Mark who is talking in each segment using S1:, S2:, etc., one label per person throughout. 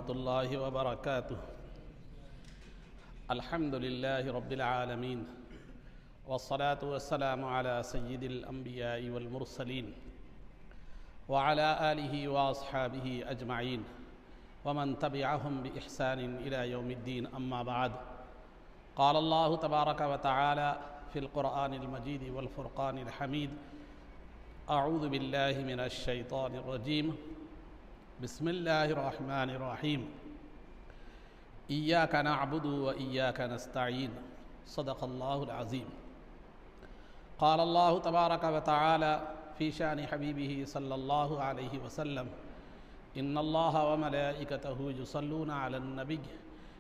S1: ورحمة الله وبركاته. الحمد لله رب العالمين، والصلاة والسلام على سيد الأنبياء والمرسلين وعلى آله وأصحابه أجمعين ومن تبعهم بإحسان إلى يوم الدين. أما بعد، قال الله تبارك وتعالى في القرآن المجيد والفرقان الحميد: أعوذ بالله من الشيطان الرجيم، بسم الله الرحمن الرحيم، إياك نعبد وإياك نستعين، صدق الله العظيم. قال الله تبارك وتعالى في شأن حبيبه صلى الله عليه وسلم: إن الله وملائكته يصلون على النبي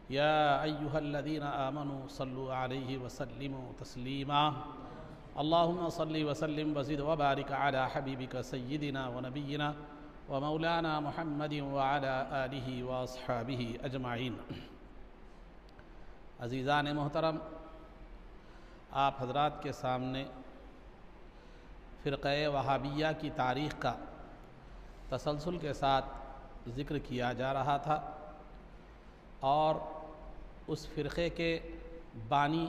S1: يا أيها الذين آمنوا صلوا عليه وسلموا تسليما. اللهم صل وسلم وزد وبارك على حبيبك سيدنا ونبينا ومولانا محمد وعلى آلہ واصحابہ اجمعین. عزیزان محترم، آپ حضرات کے سامنے فرقہ وہابیہ کی تاریخ کا تسلسل کے ساتھ ذکر کیا جا رہا تھا، اور اس فرقے کے بانی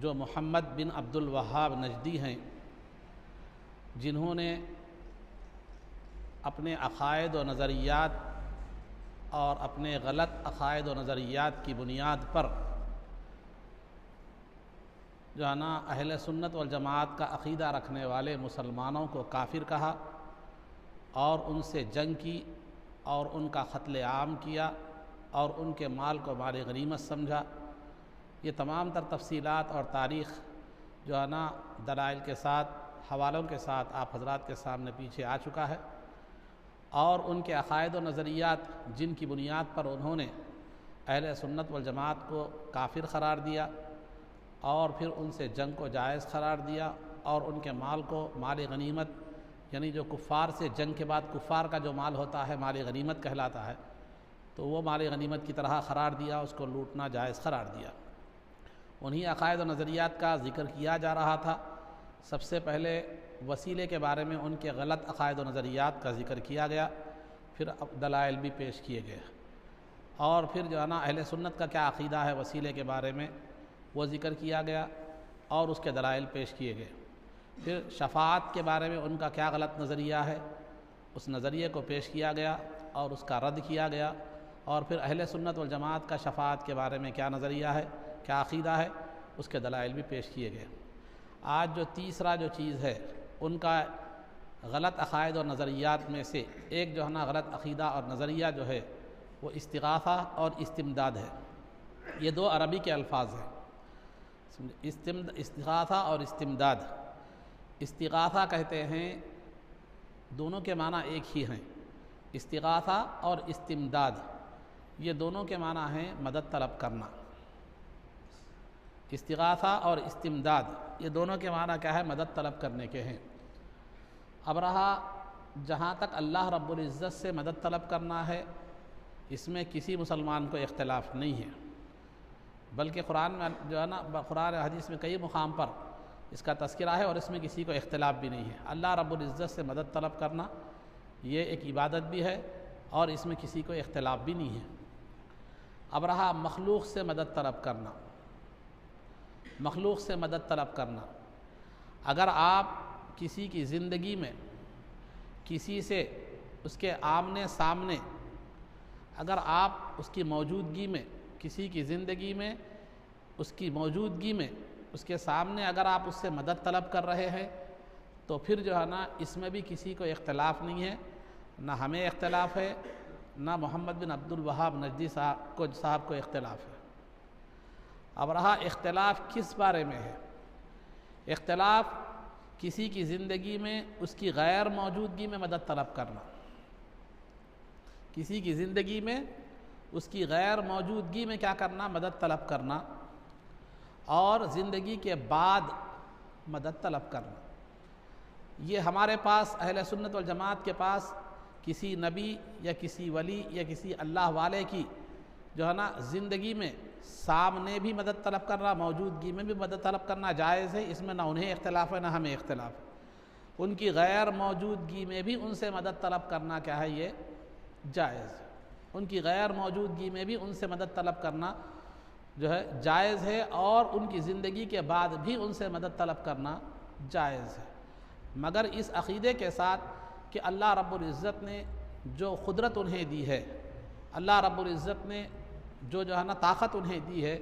S1: جو محمد بن عبد الوہاب نجدی ہیں، جنہوں نے اپنے عقائد و نظریات اور اپنے غلط عقائد و نظریات کی بنیاد پر جو ہے نا اہل سنت والجماعت کا عقیدہ رکھنے والے مسلمانوں کو کافر کہا اور ان سے جنگ کی اور ان کا قتل عام کیا اور ان کے مال کو مال غنیمت سمجھا. یہ تمام تر تفصیلات اور تاریخ جو ہے نا دلائل کے ساتھ، حوالوں کے ساتھ آپ حضرات کے سامنے پیچھے آ چکا ہے، اور ان کے عقائد و نظریات جن کی بنیاد پر انہوں نے اہل سنت والجماعت کو کافر قرار دیا اور پھر ان سے جنگ کو جائز قرار دیا اور ان کے مال کو مال غنیمت، یعنی جو کفار سے جنگ کے بعد کفار کا جو مال ہوتا ہے مال غنیمت کہلاتا ہے، تو وہ مال غنیمت کی طرح قرار دیا، اس کو لوٹنا جائز قرار دیا. انہی عقائد و نظریات کا ذکر کیا جا رہا تھا. سب سے پہلے وسیلے کے بارے میں ان کے غلط عقائد و نظریات کا ذکر کیا گیا، پھر دلائل بھی پیش کیے گئے، اور پھر جو ہے نا اہل سنت کا کیا عقیدہ ہے وسیلے کے بارے میں وہ ذکر کیا گیا اور اس کے دلائل پیش کیے گئے. پھر شفاعت کے بارے میں ان کا کیا غلط نظریہ ہے، اس نظریے کو پیش کیا گیا اور اس کا رد کیا گیا، اور پھر اہل سنت والجماعت کا شفاعت کے بارے میں کیا نظریہ ہے، کیا عقیدہ ہے، اس کے دلائل بھی پیش کیے گئے. آج جو تیسرا جو چیز ہے ان کا غلط عقائد اور نظریات میں سے ایک جو ہے نا غلط عقیدہ اور نظریہ جو ہے وہ استغاثہ اور استمداد ہے. یہ دو عربی کے الفاظ ہیں، استغاثہ اور استمداد. استغاثہ کہتے ہیں، دونوں کے معنی ایک ہی ہیں. استغاثہ اور استمداد یہ دونوں کے معنی ہیں مدد طلب کرنا. استغاثہ اور استمداد یہ دونوں کے معنی کیا ہے؟ مدد طلب کرنے کے ہیں. اب رہا جہاں تک اللہ رب العزت سے مدد طلب کرنا ہے، اس میں کسی مسلمان کو اختلاف نہیں ہے، بلکہ قرآن میں جو ہے نا قرآن حدیث میں کئی مقام پر اس کا تذکرہ ہے اور اس میں کسی کو اختلاف بھی نہیں ہے. اللہ رب العزت سے مدد طلب کرنا یہ ایک عبادت بھی ہے اور اس میں کسی کو اختلاف بھی نہیں ہے. اب رہا مخلوق سے مدد طلب کرنا. مخلوق سے مدد طلب کرنا، اگر آپ کسی کی زندگی میں کسی سے اس کے آمنے سامنے، اگر آپ اس کی موجودگی میں کسی کی زندگی میں اس کی موجودگی میں اس کے سامنے اگر آپ اس سے مدد طلب کر رہے ہیں تو پھر جو ہے نا اس میں بھی کسی کو اختلاف نہیں ہے، نہ ہمیں اختلاف ہے نہ محمد بن عبد الوہاب نجدی صاحب کو اختلاف ہے. اب رہا اختلاف کس بارے میں ہے؟ اختلاف کسی کی زندگی میں اس کی غیر موجودگی میں مدد طلب کرنا. کسی کی زندگی میں اس کی غیر موجودگی میں کیا کرنا؟ مدد طلب کرنا. اور زندگی کے بعد مدد طلب کرنا. یہ ہمارے پاس اہل سنت والجماعت کے پاس کسی نبی یا کسی ولی یا کسی اللہ والے کی جو ہے نا زندگی میں سامنے بھی مدد طلب کرنا، موجودگی میں بھی مدد طلب کرنا جائز ہے. اس میں نہ انہیں اختلاف ہے نہ ہمیں اختلاف ہے. ان کی غیر موجودگی میں بھی ان سے مدد طلب کرنا کیا ہے؟ یہ جائز ہے. ان کی غیر موجودگی میں بھی ان سے مدد طلب کرنا جو ہے جائز ہے، اور ان کی زندگی کے بعد بھی ان سے مدد طلب کرنا جائز ہے، مگر اس عقیدے کے ساتھ کہ اللہ رب العزت نے جو قدرت انہیں دی ہے، اللہ رب العزت نے جو ہے نا طاقت انہیں دی ہے،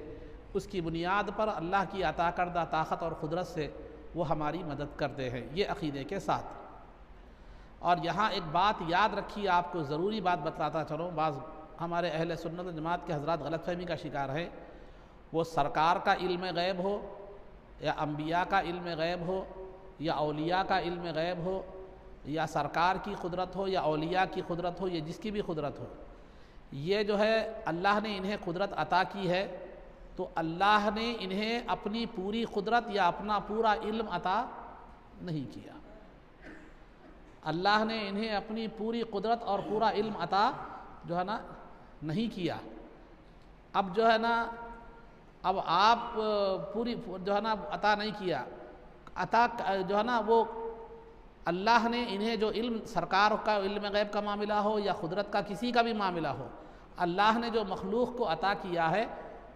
S1: اس کی بنیاد پر اللہ کی عطا کردہ طاقت اور قدرت سے وہ ہماری مدد کرتے ہیں، یہ عقیدے کے ساتھ۔ اور یہاں ایک بات یاد رکھیے، آپ کو ضروری بات بتلاتا چلوں، بعض ہمارے اہل سنت و جماعت کے حضرات غلط فہمی کا شکار ہے، وہ سرکار کا علم غیب ہو یا انبیاء کا علم غیب ہو یا اولیاء کا علم غیب ہو یا سرکار کی قدرت ہو یا اولیاء کی قدرت ہو یا جس کی بھی قدرت ہو، یہ جو ہے اللہ نے انہیں قدرت عطا کی ہے تو اللہ نے انہیں اپنی پوری قدرت یا اپنا پورا علم عطا نہیں کیا، اللہ نے انہیں اپنی پوری قدرت اور پورا علم عطا جو ہے نا نہیں کیا۔ اب جو ہے نا اب آپ پوری جو ہے نا عطا نہیں کیا، عطا جو ہے نا وہ اللہ نے انہیں جو علم، سرکار کا علم غیب کا معاملہ ہو یا قدرت کا کسی کا بھی معاملہ ہو، اللہ نے جو مخلوق کو عطا کیا ہے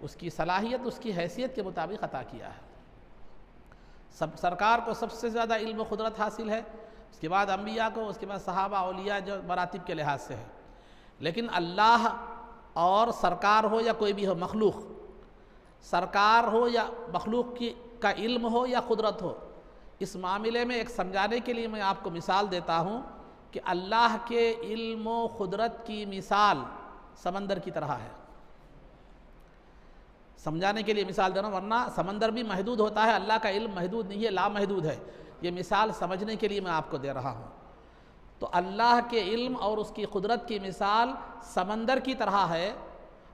S1: اس کی صلاحیت، اس کی حیثیت کے مطابق عطا کیا ہے۔ سرکار کو سب سے زیادہ علم و قدرت حاصل ہے، اس کے بعد انبیاء کو، اس کے بعد صحابہ اولیاء جو مراتب کے لحاظ سے ہے، لیکن اللہ اور سرکار ہو یا کوئی بھی ہو مخلوق، سرکار ہو یا مخلوق کا علم ہو یا قدرت ہو، اس معاملے میں ایک سمجھانے کے لیے میں آپ کو مثال دیتا ہوں کہ اللہ کے علم و قدرت کی مثال سمندر کی طرح ہے۔ سمجھانے کے لیے مثال دے رہا ہوں، ورنہ سمندر بھی محدود ہوتا ہے، اللہ کا علم محدود نہیں ہے، لامحدود ہے، یہ مثال سمجھنے کے لیے میں آپ کو دے رہا ہوں۔ تو اللہ کے علم اور اس کی قدرت کی مثال سمندر کی طرح ہے،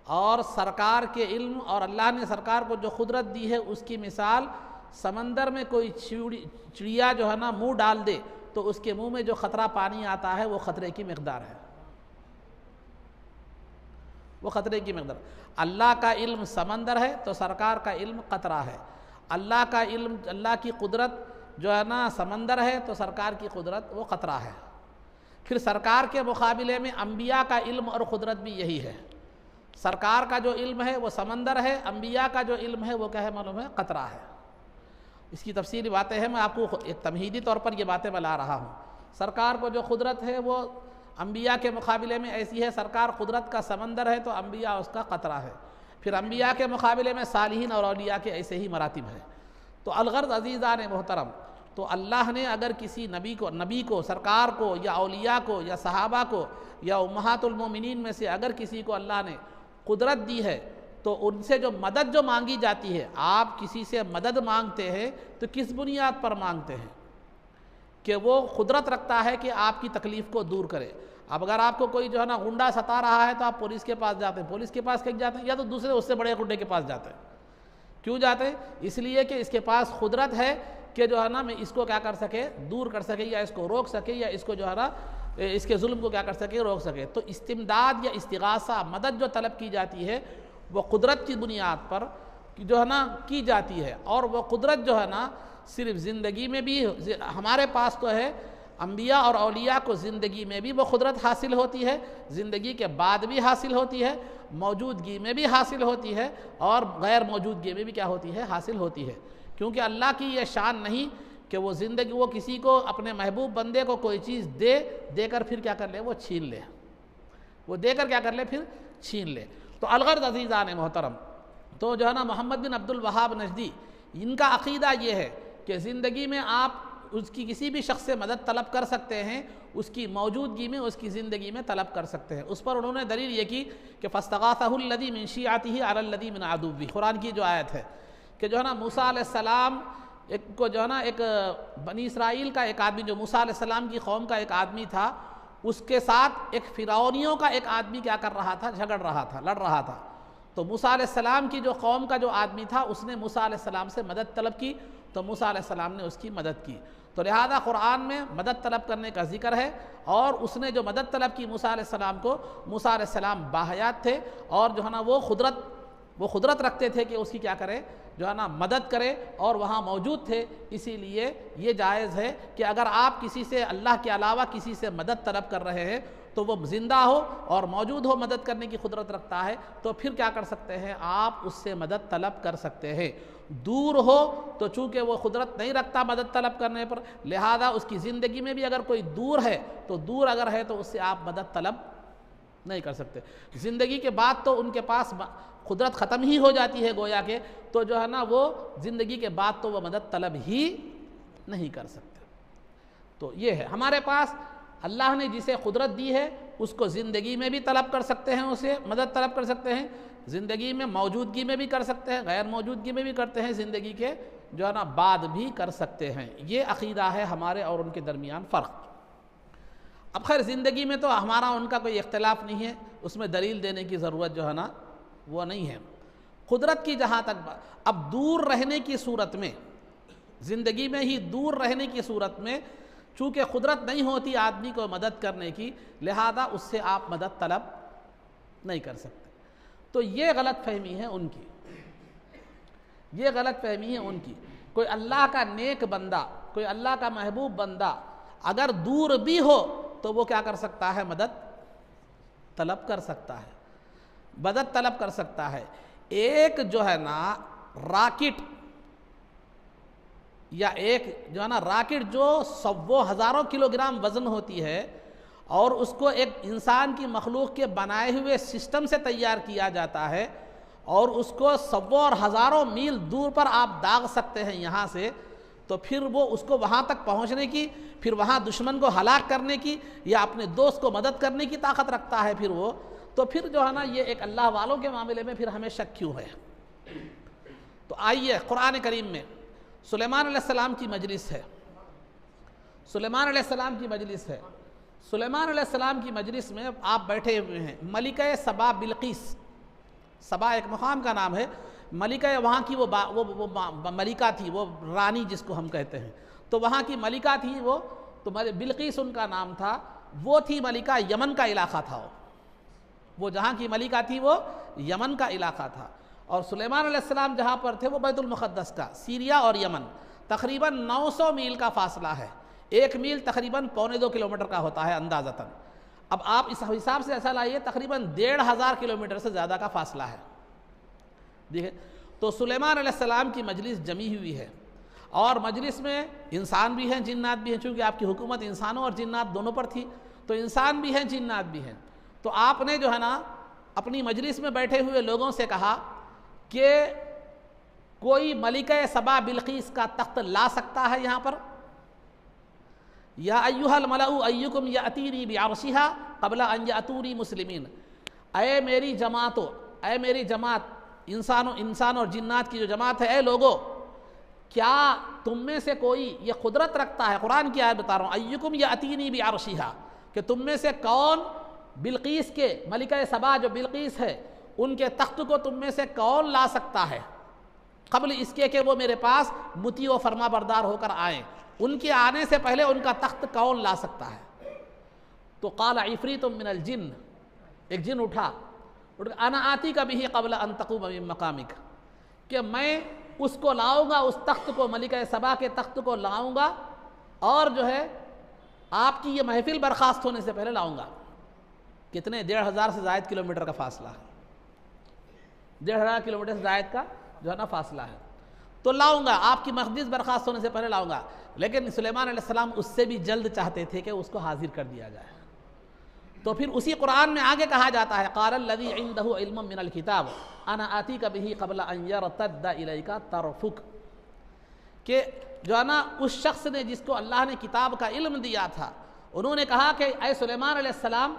S1: اور سرکار کے علم اور اللہ نے سرکار کو جو قدرت دی ہے اس کی مثال سمندر میں کوئی چڑیا جو ہے نا منہ ڈال دے تو اس کے منہ میں جو قطرہ پانی آتا ہے وہ قطرے کی مقدار ہے، وہ قطرے کی مقدار۔ اللہ کا علم سمندر ہے تو سرکار کا علم قطرہ ہے، اللہ کا علم، اللہ کی قدرت جو ہے نا سمندر ہے تو سرکار کی قدرت وہ قطرہ ہے۔ پھر سرکار کے مقابلے میں انبیاء کا علم اور قدرت بھی یہی ہے، سرکار کا جو علم ہے وہ سمندر ہے، انبیاء کا جو علم ہے وہ کیا ہے معلوم ہے، قطرہ ہے۔ اس کی تفصیلی باتیں ہیں، میں آپ کو ایک تمہیدی طور پر یہ باتیں بتا رہا ہوں۔ سرکار کو جو قدرت ہے وہ انبیاء کے مقابلے میں ایسی ہے، سرکار قدرت کا سمندر ہے تو انبیاء اس کا قطرہ ہے۔ پھر انبیاء کے مقابلے میں صالحین اور اولیاء کے ایسے ہی مراتب ہیں۔ تو الغرض عزیزان محترم، تو اللہ نے اگر کسی نبی کو سرکار کو یا اولیاء کو یا صحابہ کو یا امہات المومنین میں سے اگر کسی کو اللہ نے قدرت دی ہے تو ان سے جو مدد جو مانگی جاتی ہے، آپ کسی سے مدد مانگتے ہیں تو کس بنیاد پر مانگتے ہیں؟ کہ وہ قدرت رکھتا ہے کہ آپ کی تکلیف کو دور کرے۔ اب اگر آپ کو کوئی جو ہے نا غنڈہ ستا رہا ہے تو آپ پولیس کے پاس جاتے ہیں، پولیس کے پاس کہیں جاتے ہیں یا تو دوسرے اس سے بڑے غنڈے کے پاس جاتے ہیں۔ کیوں جاتے ہیں؟ اس لیے کہ اس کے پاس قدرت ہے کہ جو ہے نا میں اس کو کیا کر سکے، دور کر سکے، یا اس کو روک سکے، یا اس کو جو ہے نا اس کے ظلم کو کیا کر سکے، روک سکے۔ تو استمداد یا استغاثہ، مدد جو طلب کی جاتی ہے وہ قدرت کی بنیاد پر جو ہے نا کی جاتی ہے، اور وہ قدرت جو ہے نا صرف زندگی میں بھی ہمارے پاس تو ہے، انبیاء اور اولیاء کو زندگی میں بھی وہ قدرت حاصل ہوتی ہے، زندگی کے بعد بھی حاصل ہوتی ہے، موجودگی میں بھی حاصل ہوتی ہے، اور غیر موجودگی میں بھی کیا ہوتی ہے، حاصل ہوتی ہے۔ کیونکہ اللہ کی یہ شان نہیں کہ وہ زندگی، وہ کسی کو اپنے محبوب بندے کو کوئی چیز دے کر پھر کیا کر لے، وہ چھین لے، وہ دے کر کیا کر لے، پھر چھین لے۔ تو الغرض عزیزان محترم، تو جو ہے نا محمد بن عبد الوہاب نجدی، ان کا عقیدہ یہ ہے کہ زندگی میں آپ اس کی کسی بھی شخص سے مدد طلب کر سکتے ہیں، اس کی موجودگی میں، اس کی زندگی میں طلب کر سکتے ہیں۔ اس پر انہوں نے دلیل یہ کی کہ فاستغاثہ الذی من شیعته علی الذی من عدوہ، قرآن کی جو آیت ہے کہ جو ہے نا موسیٰ علیہ السلام کو جو ہے نا ایک بنی اسرائیل کا ایک آدمی، جو موسیٰ علیہ السلام کی قوم کا ایک آدمی تھا، اس کے ساتھ ایک فرعونیوں کا ایک آدمی کیا کر رہا تھا، جھگڑ رہا تھا، لڑ رہا تھا۔ تو موسیٰ علیہ السلام کی جو قوم کا جو آدمی تھا، اس نے موسیٰ علیہ السلام سے مدد طلب کی تو موسیٰ علیہ السلام نے اس کی مدد کی۔ تو لہذا قرآن میں مدد طلب کرنے کا ذکر ہے، اور اس نے جو مدد طلب کی موسیٰ علیہ السلام کو، موسیٰ علیہ السلام باحیات تھے، اور جو ہے نا وہ قدرت رکھتے تھے کہ اس کی کیا کرے، جو ہے نا مدد کرے، اور وہاں موجود تھے۔ اسی لیے یہ جائز ہے کہ اگر آپ کسی سے، اللہ کے علاوہ کسی سے مدد طلب کر رہے ہیں تو وہ زندہ ہو اور موجود ہو مدد کرنے کی قدرت رکھتا ہے، تو پھر کیا کر سکتے ہیں آپ اس سے مدد طلب کر سکتے ہیں۔ دور ہو تو چونکہ وہ قدرت نہیں رکھتا مدد طلب کرنے پر، لہذا اس کی زندگی میں بھی اگر کوئی دور ہے تو دور اگر ہے تو اس سے آپ مدد طلب نہیں کر سکتے۔ زندگی کے بعد تو ان کے پاس قدرت ختم ہی ہو جاتی ہے گویا کہ، تو جو ہے نا وہ زندگی کے بعد تو وہ مدد طلب ہی نہیں کر سکتے۔ تو یہ ہے ہمارے پاس اللہ نے جسے قدرت دی ہے اس کو زندگی میں بھی طلب کر سکتے ہیں، اسے مدد طلب کر سکتے ہیں، زندگی میں موجودگی میں بھی کر سکتے ہیں، غیر موجودگی میں بھی کرتے ہیں، زندگی کے جو ہے نا بعد بھی کر سکتے ہیں۔ یہ عقیدہ ہے ہمارے اور ان کے درمیان فرق۔ اب خیر زندگی میں تو ہمارا ان کا کوئی اختلاف نہیں ہے، اس میں دلیل دینے کی ضرورت جو ہے نا وہ نہیں ہے۔ قدرت کی جہاں تک اب دور رہنے کی صورت میں، زندگی میں ہی دور رہنے کی صورت میں چونکہ قدرت نہیں ہوتی آدمی کو مدد کرنے کی، لہذا اس سے آپ مدد طلب نہیں کر سکتے۔ تو یہ غلط فہمی ہے ان کی، یہ غلط فہمی ہے ان کی۔ کوئی اللہ کا نیک بندہ، کوئی اللہ کا محبوب بندہ اگر دور بھی ہو تو وہ کیا کر سکتا ہے؟ مدد طلب کر سکتا ہے، مدد طلب کر سکتا ہے۔ ایک جو ہے نا راکٹ یا ایک جو ہے نا راکٹ جو سو ہزاروں کلو گرام وزن ہوتی ہے اور اس کو ایک انسان کی مخلوق کے بنائے ہوئے سسٹم سے تیار کیا جاتا ہے اور اس کو سو اور ہزاروں میل دور پر آپ داغ سکتے ہیں یہاں سے، تو پھر وہ اس کو وہاں تک پہنچنے کی، پھر وہاں دشمن کو ہلاک کرنے کی یا اپنے دوست کو مدد کرنے کی طاقت رکھتا ہے پھر وہ، تو پھر جو ہے نا یہ ایک اللہ والوں کے معاملے میں پھر ہمیں شک کیوں ہے؟ تو آئیے قرآن کریم میں سلیمان علیہ السلام کی مجلس ہے، سلیمان علیہ السلام کی مجلس ہے، سلیمان علیہ السلام کی مجلس میں آپ بیٹھے ہوئے ہیں، ملکہ سبا بلقیس، سبا ایک مقام کا نام ہے، ملکہ وہاں کی وہ ملکہ تھی، وہ رانی جس کو ہم کہتے ہیں، تو وہاں کی ملکہ تھی وہ، تو بلقیس ان کا نام تھا، وہ تھی ملکہ، یمن کا علاقہ تھا وہ جہاں کی ملکہ تھی وہ یمن کا علاقہ تھا، اور سلیمان علیہ السلام جہاں پر تھے وہ بیت المقدس کا، سیریا اور یمن تقریباً 900 میل کا فاصلہ ہے، ایک میل تقریباً 1.25 کلومیٹر کا ہوتا ہے اندازتاً۔ اب آپ اس حساب سے ایسا لائیے تقریباً 1500 کلومیٹر سے زیادہ کا فاصلہ ہے، دیکھیں۔ تو سلیمان علیہ السلام کی مجلس جمی ہوئی ہے، اور مجلس میں انسان بھی ہیں جنات بھی ہیں، چونکہ آپ کی حکومت انسانوں اور جنات دونوں پر تھی، تو انسان بھی ہیں جنات بھی ہیں۔ تو آپ نے جو ہے نا اپنی مجلس میں بیٹھے ہوئے لوگوں سے کہا کہ کوئی ملکہ سبا بلقیس کا تخت لا سکتا ہے یہاں پر؟ یا ایھا الملأ ایکم یأتینی بعرشھا قبل ان یأتونی مسلمین، اے میری جماعتو، اے میری جماعت، انسان اور جنات کی جو جماعت ہے، اے لوگو، کیا تم میں سے کوئی یہ قدرت رکھتا ہے؟ قرآن کی آیت بتا رہا ہوں، ایکم یأتینی بعرشھا، کہ تم میں سے کون بلقیس کے، ملکہ سبا جو بلقیس ہے ان کے تخت کو تم میں سے کون لا سکتا ہے قبل اس کے کہ وہ میرے پاس مطیع و فرما بردار ہو کر آئیں، ان کے آنے سے پہلے ان کا تخت کون لا سکتا ہے؟ تو قال عفریت من الجن، ایک جن اٹھا، انا آتیک بہ قبل ان تقوم من مقامک، کہ میں اس کو لاؤں گا، اس تخت کو، ملکہ سبا کے تخت کو لاؤں گا، اور جو ہے آپ کی یہ محفل برخاست ہونے سے پہلے لاؤں گا۔ کتنے 1500 سے زائد کلومیٹر کا فاصلہ ہے، 1500 کلومیٹر سے زائد کا جو ہے نا فاصلہ ہے، تو لاؤں گا، آپ کی مقدس برخاست ہونے سے پہلے لاؤں گا۔ لیکن سلیمان علیہ السلام اس سے بھی جلد چاہتے تھے کہ اس کو حاضر کر دیا جائے، تو پھر اسی قرآن میں آگے کہا جاتا ہے قال الذی عنده علم من الکتاب انا آتیک بہ قبل ان یرتد الیک طرفک، کہ جو ہے نا اس شخص نے جس کو اللہ نے کتاب کا علم دیا تھا، انہوں نے کہا کہ اے سلیمان علیہ السلام،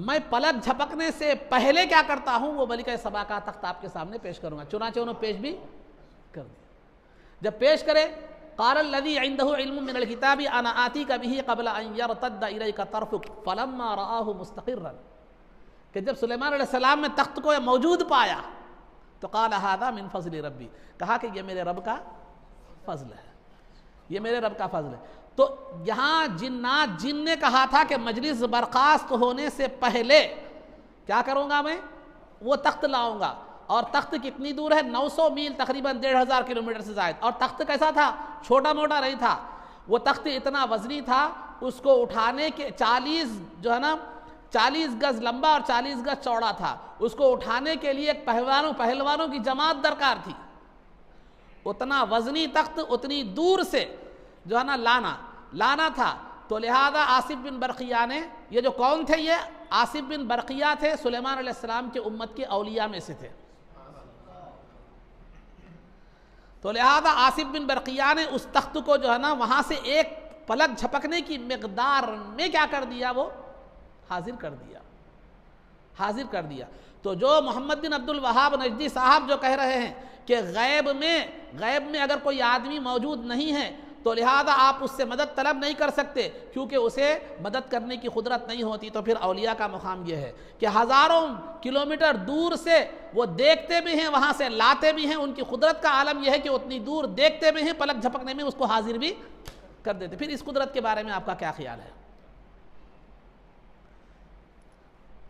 S1: میں پلک جھپکنے سے پہلے کیا کرتا ہوں، وہ ملکہ سبا کا تخت آپ کے سامنے پیش کروں گا۔ چنانچہ انہوں پیش بھی کر دیا۔ جب پیش کرے، قال الذی عنده علم من الکتاب انا آتیک بہ قبل ان یرتد الیک طرفک فلما رآہ مستقرا، کہ جب سلیمان علیہ السلام نے تخت کو موجود پایا تو قال ھذا من فضل ربی، کہا کہ یہ میرے رب کا فضل ہے، یہ میرے رب کا فضل ہے۔ تو یہاں جن نے کہا تھا کہ مجلس برخاست ہونے سے پہلے کیا کروں گا، میں وہ تخت لاؤں گا، اور تخت کتنی دور ہے؟ 900 میل، تقریباً 1500 کلومیٹر سے زائد، اور تخت کیسا تھا؟ چھوٹا موٹا نہیں تھا، وہ تخت اتنا وزنی تھا، اس کو اٹھانے کے 40 جو ہے نا 40 گز لمبا اور 40 گز چوڑا تھا. اس کو اٹھانے کے لیے ایک پہلوانوں کی جماعت درکار تھی. اتنا وزنی تخت اتنی دور سے جو ہے نا لانا تھا. تو لہذا آصف بن برقیہ نے، یہ جو کون تھے، یہ آصف بن برقیہ تھے، سلیمان علیہ السلام کے امت کے اولیاء میں سے تھے. تو لہذا آصف بن برقیہ نے اس تخت کو جو ہے نا وہاں سے ایک پلک جھپکنے کی مقدار میں کیا کر دیا، وہ حاضر کر دیا. تو جو محمد بن عبد الوہاب نجدی صاحب جو کہہ رہے ہیں کہ غیب میں اگر کوئی آدمی موجود نہیں ہے تو لہذا آپ اس سے مدد طلب نہیں کر سکتے، کیونکہ اسے مدد کرنے کی قدرت نہیں ہوتی. تو پھر اولیاء کا مقام یہ ہے کہ ہزاروں کلومیٹر دور سے وہ دیکھتے بھی ہیں، وہاں سے لاتے بھی ہیں. ان کی قدرت کا عالم یہ ہے کہ اتنی دور دیکھتے بھی ہیں، پلک جھپکنے میں اس کو حاضر بھی کر دیتے. پھر اس قدرت کے بارے میں آپ کا کیا خیال ہے؟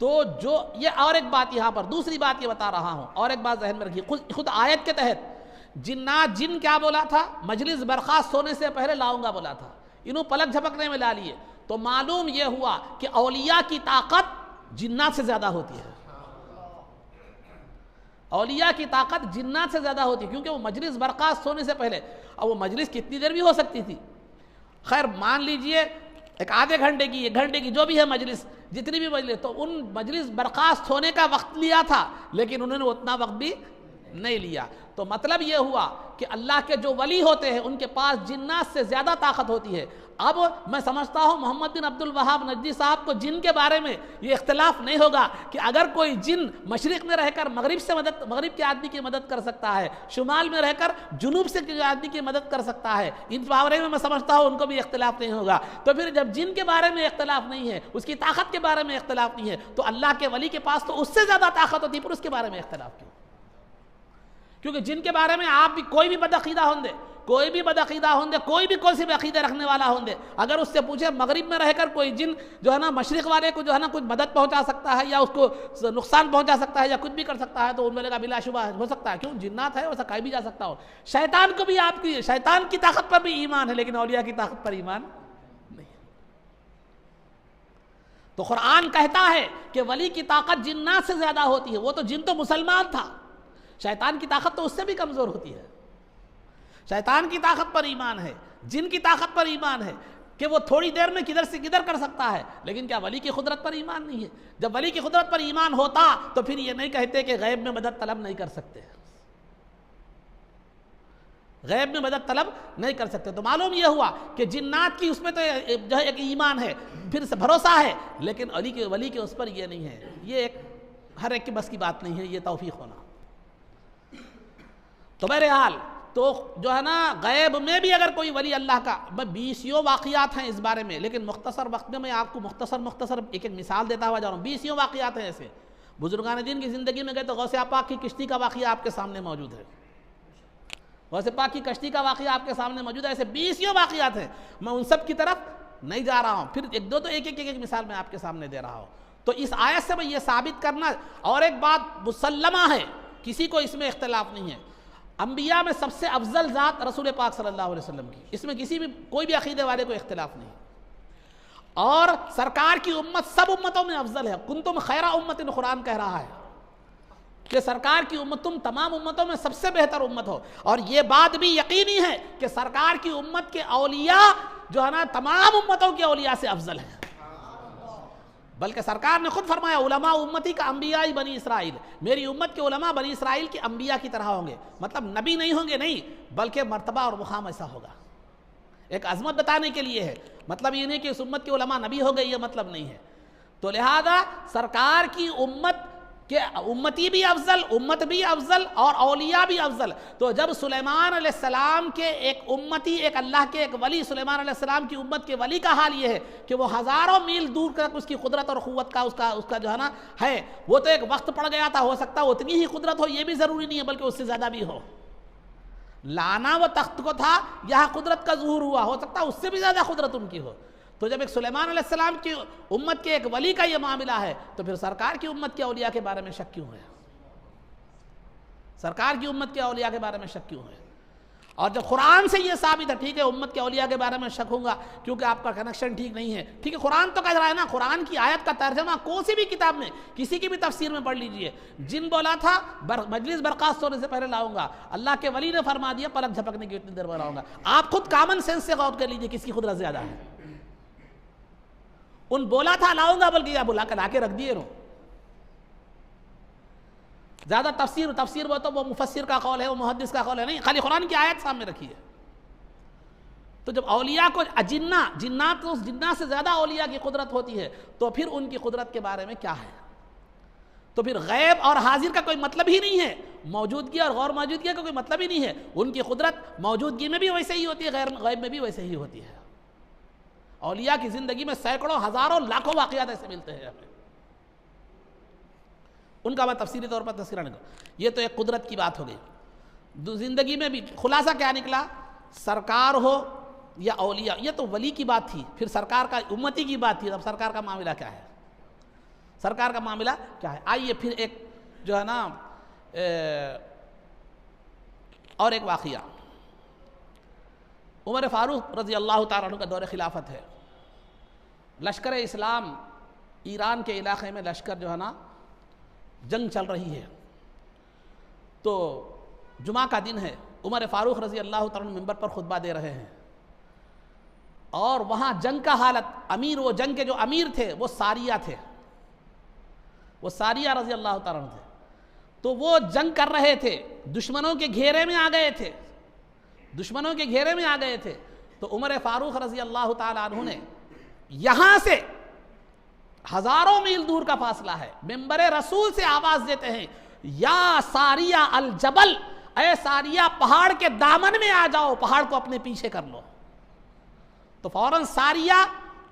S1: تو جو یہ اور ایک بات یہاں پر دوسری بات یہ بتا رہا ہوں، اور ایک بات ذہن میں رکھیے. خود آیت کے تحت جن کیا بولا تھا؟ مجلس برخاست ہونے سے پہلے لاؤں گا بولا تھا. انہوں پلک جھپکنے میں لا لیے. تو معلوم یہ ہوا کہ اولیاء کی طاقت جنات سے زیادہ ہوتی ہے. اولیاء کی طاقت جنات سے زیادہ ہوتی ہے، کیونکہ وہ مجلس برخاست ہونے سے پہلے، اور وہ مجلس کتنی دیر بھی ہو سکتی تھی. خیر مان لیجئے ایک آدھے گھنٹے کی، 1 گھنٹے کی، جو بھی ہے مجلس، جتنی بھی مجلس، تو ان مجلس برخاست ہونے کا وقت لیا تھا، لیکن انہوں نے اتنا وقت بھی نہیں لیا. تو مطلب یہ ہوا کہ اللہ کے جو ولی ہوتے ہیں ان کے پاس جنات سے زیادہ طاقت ہوتی ہے. اب میں سمجھتا ہوں محمد بن عبد الوہاب نجدی صاحب کو جن کے بارے میں یہ اختلاف نہیں ہوگا کہ اگر کوئی جن مشرق میں رہ کر مغرب کے آدمی کی مدد کر سکتا ہے، شمال میں رہ کر جنوب سے آدمی کی مدد کر سکتا ہے، ان بارے میں سمجھتا ہوں ان کو بھی اختلاف نہیں ہوگا. تو پھر جب جن کے بارے میں اختلاف نہیں ہے، اس کی طاقت کے بارے میں اختلاف نہیں ہے، تو اللہ کے ولی کے پاس تو اس سے زیادہ طاقت ہوتی ہے، پھر اس کے بارے میں اختلاف کیوں؟ کیونکہ جن کے بارے میں آپ بھی کوئی بھی بدعقیدہ ہوں دے، کوئی بھی کوئی بھی عقیدے رکھنے والا ہوں دے، اگر اس سے پوچھے مغرب میں رہ کر کوئی جن جو ہے نا مشرق والے کو جو ہے نا کچھ مدد پہنچا سکتا ہے یا اس کو نقصان پہنچا سکتا ہے یا کچھ بھی کر سکتا ہے، تو ان میں بلا شبہ ہو سکتا ہے. کیوں؟ جنات ہے، ویسا کہیں بھی جا سکتا ہو. شیطان کو بھی آپ کی شیطان کی طاقت پر بھی ایمان ہے، لیکن اولیاء کی طاقت پر ایمان نہیں. تو قرآن کہتا ہے کہ ولی کی طاقت جنات سے زیادہ ہوتی ہے. وہ تو جن تو مسلمان تھا، شیطان کی طاقت تو اس سے بھی کمزور ہوتی ہے. شیطان کی طاقت پر ایمان ہے، جن کی طاقت پر ایمان ہے کہ وہ تھوڑی دیر میں کدھر سے کدھر کر سکتا ہے، لیکن کیا ولی کی قدرت پر ایمان نہیں ہے؟ جب ولی کی قدرت پر ایمان ہوتا تو پھر یہ نہیں کہتے کہ غیب میں مدد طلب نہیں کر سکتے، غیب میں مدد طلب نہیں کر سکتے. تو معلوم یہ ہوا کہ جنات کی اس میں تو جو ہے ایک ایمان ہے، پھر سے بھروسہ ہے، لیکن ولی کے اس پر یہ نہیں ہے. یہ ایک ہر ایک کی بس کی بات نہیں ہے، یہ توفیق ہونا. تو بہرحال تو جو ہے نا غیب میں بھی اگر کوئی ولی اللہ کا، 20 واقعات ہیں اس بارے میں، لیکن مختصر وقت میں آپ کو مختصر ایک مثال دیتا ہوا جا رہا ہوں. 20 واقعات ہیں ایسے بزرگان دین کی زندگی میں گئے تو غوث پاک کی کشتی کا واقعہ آپ کے سامنے موجود ہے. غوث پاک کی کشتی کا واقعہ آپ کے سامنے موجود ہے. ایسے 20 واقعات ہیں. میں ان سب کی طرف نہیں جا رہا ہوں، پھر ایک مثال میں آپ کے سامنے دے رہا ہوں. تو اس آیت سے میں یہ ثابت کرنا، اور ایک بات مسلمہ ہے، کسی کو اس میں اختلاف نہیں ہے، انبیاء میں سب سے افضل ذات رسول پاک صلی اللہ علیہ وسلم کی، اس میں کوئی بھی عقیدے والے کو اختلاف نہیں. اور سرکار کی امت سب امتوں میں افضل ہے. کنتم خیر امت، قرآن کہہ رہا ہے کہ سرکار کی امت تم تمام امتوں میں سب سے بہتر امت ہو. اور یہ بات بھی یقینی ہے کہ سرکار کی امت کے اولیاء جو ہے نا تمام امتوں کے اولیاء سے افضل ہیں. بلکہ سرکار نے خود فرمایا علماء امتی کا انبیاء بنی اسرائیل، میری امت کے علماء بنی اسرائیل کے انبیاء کی طرح ہوں گے. مطلب نبی نہیں ہوں گے، نہیں، بلکہ مرتبہ اور مقام ایسا ہوگا. ایک عظمت بتانے کے لیے ہے. مطلب یہ نہیں کہ اس امت کے علماء نبی ہو گئے، یہ مطلب نہیں ہے. تو لہذا سرکار کی امت کہ امتی بھی افضل، امت بھی افضل، اور اولیاء بھی افضل. تو جب سلیمان علیہ السلام کے ایک امتی، ایک اللہ کے ایک ولی، سلیمان علیہ السلام کی امت کے ولی کا حال یہ ہے کہ وہ ہزاروں میل دور تک اس کی قدرت اور قوت کا اس کا جو ہے نا ہے. وہ تو ایک وقت پڑ گیا تھا، ہو سکتا ہے اتنی ہی قدرت ہو، یہ بھی ضروری نہیں ہے، بلکہ اس سے زیادہ بھی ہو. لانا وہ تخت کو تھا، یہاں قدرت کا ظہور ہوا، ہو سکتا ہے اس سے بھی زیادہ قدرت ان کی ہو. تو جب ایک سلیمان علیہ السلام کی امت کے ایک ولی کا یہ معاملہ ہے، تو پھر سرکار کی امت کے اولیاء کے بارے میں شک کیوں ہے؟ سرکار کی امت کے اولیاء کے بارے میں شک کیوں ہے؟ اور جب قرآن سے یہ ثابت ہے، ٹھیک ہے امت کے اولیاء کے بارے میں شک ہوگا کیونکہ آپ کا کنیکشن ٹھیک نہیں ہے، ٹھیک ہے قرآن تو کہہ رہا ہے نا، قرآن کی آیت کا ترجمہ کون سی بھی کتاب میں کسی کی بھی تفسیر میں پڑھ لیجئے، جن بولا تھا مجلس برخاست ہونے سے پہلے لاؤں گا، اللہ کے ولی نے فرما دیا پلک جھپکنے کی اتنی دیر میں لاؤں گا۔ آپ خود کامن سینس سے غور کر لیجئے کس کی قدرت زیادہ ہے۔ ان بولا تھا لاؤں گا بلکہ یا بلا کر لا کے رکھ دیے رو۔ زیادہ تفسیر وہ تو وہ مفسر کا قول ہے، وہ محدث کا قول ہے، نہیں، خالی قرآن کی آیت سامنے رکھی ہے۔ تو جب اولیاء کو جنات سے زیادہ اولیاء کی قدرت ہوتی ہے تو پھر ان کی قدرت کے بارے میں کیا ہے؟ تو پھر غیب اور حاضر کا کوئی مطلب ہی نہیں ہے، موجودگی اور غیر موجودگی کا کوئی مطلب ہی نہیں ہے۔ ان کی قدرت موجودگی میں بھی ویسے ہی ہوتی ہے، غیب میں بھی ویسے ہی ہوتی ہے۔ اولیاء کی زندگی میں سینکڑوں ہزاروں لاکھوں واقعات ایسے ملتے ہیں ہمیں، ان کا میں تفصیلی طور پر تذکرہ نہیں کروں۔ یہ تو ایک قدرت کی بات ہو گئی۔ زندگی میں بھی خلاصہ کیا نکلا؟ سرکار ہو یا اولیاء، یہ تو ولی کی بات تھی، پھر سرکار کا امتی کی بات تھی، اب سرکار کا معاملہ کیا ہے؟ سرکار کا معاملہ کیا ہے؟ آئیے پھر ایک جو ہے نا اور ایک واقعہ، عمر فاروق رضی اللہ تعالیٰ عنہ کا دور خلافت ہے، لشکر اسلام ایران کے علاقے میں لشکر جو ہے نا جنگ چل رہی ہے، تو جمعہ کا دن ہے، عمر فاروق رضی اللہ تعالیٰ عنہ منبر پر خطبہ دے رہے ہیں، اور وہاں جنگ کا حالت، وہ جنگ کے جو امیر تھے وہ ساریہ تھے، وہ ساریہ رضی اللہ تعالیٰ عنہ تھے، تو وہ جنگ کر رہے تھے، دشمنوں کے گھیرے میں آ گئے تھے، تو عمر فاروق رضی اللہ تعالیٰ عنہ نے یہاں سے ہزاروں میل دور کا فاصلہ ہے، منبر رسول سے آواز دیتے ہیں، یا ساریہ الجبل، اے ساریہ پہاڑ کے دامن میں آ جاؤ، پہاڑ کو اپنے پیچھے کر لو۔ تو فوراً ساریہ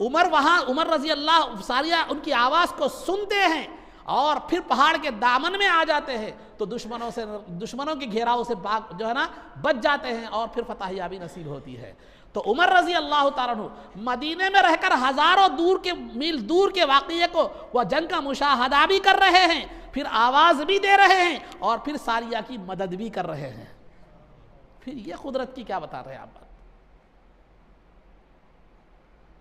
S1: عمر رضی اللہ ساریہ ان کی آواز کو سنتے ہیں اور پھر پہاڑ کے دامن میں آ جاتے ہیں، تو دشمنوں کے گھیراؤ سے جو ہے نا بچ جاتے ہیں اور پھر فتح یابی نصیب ہوتی ہے۔ تو عمر رضی اللہ تعالیٰ عنہ مدینے میں رہ کر ہزاروں میل دور کے واقعے کو وہ جنگ کا مشاہدہ بھی کر رہے ہیں، پھر آواز بھی دے رہے ہیں اور پھر ساریہ کی مدد بھی کر رہے ہیں۔ پھر یہ قدرت کی کیا بتا رہے ہیں آپ بات؟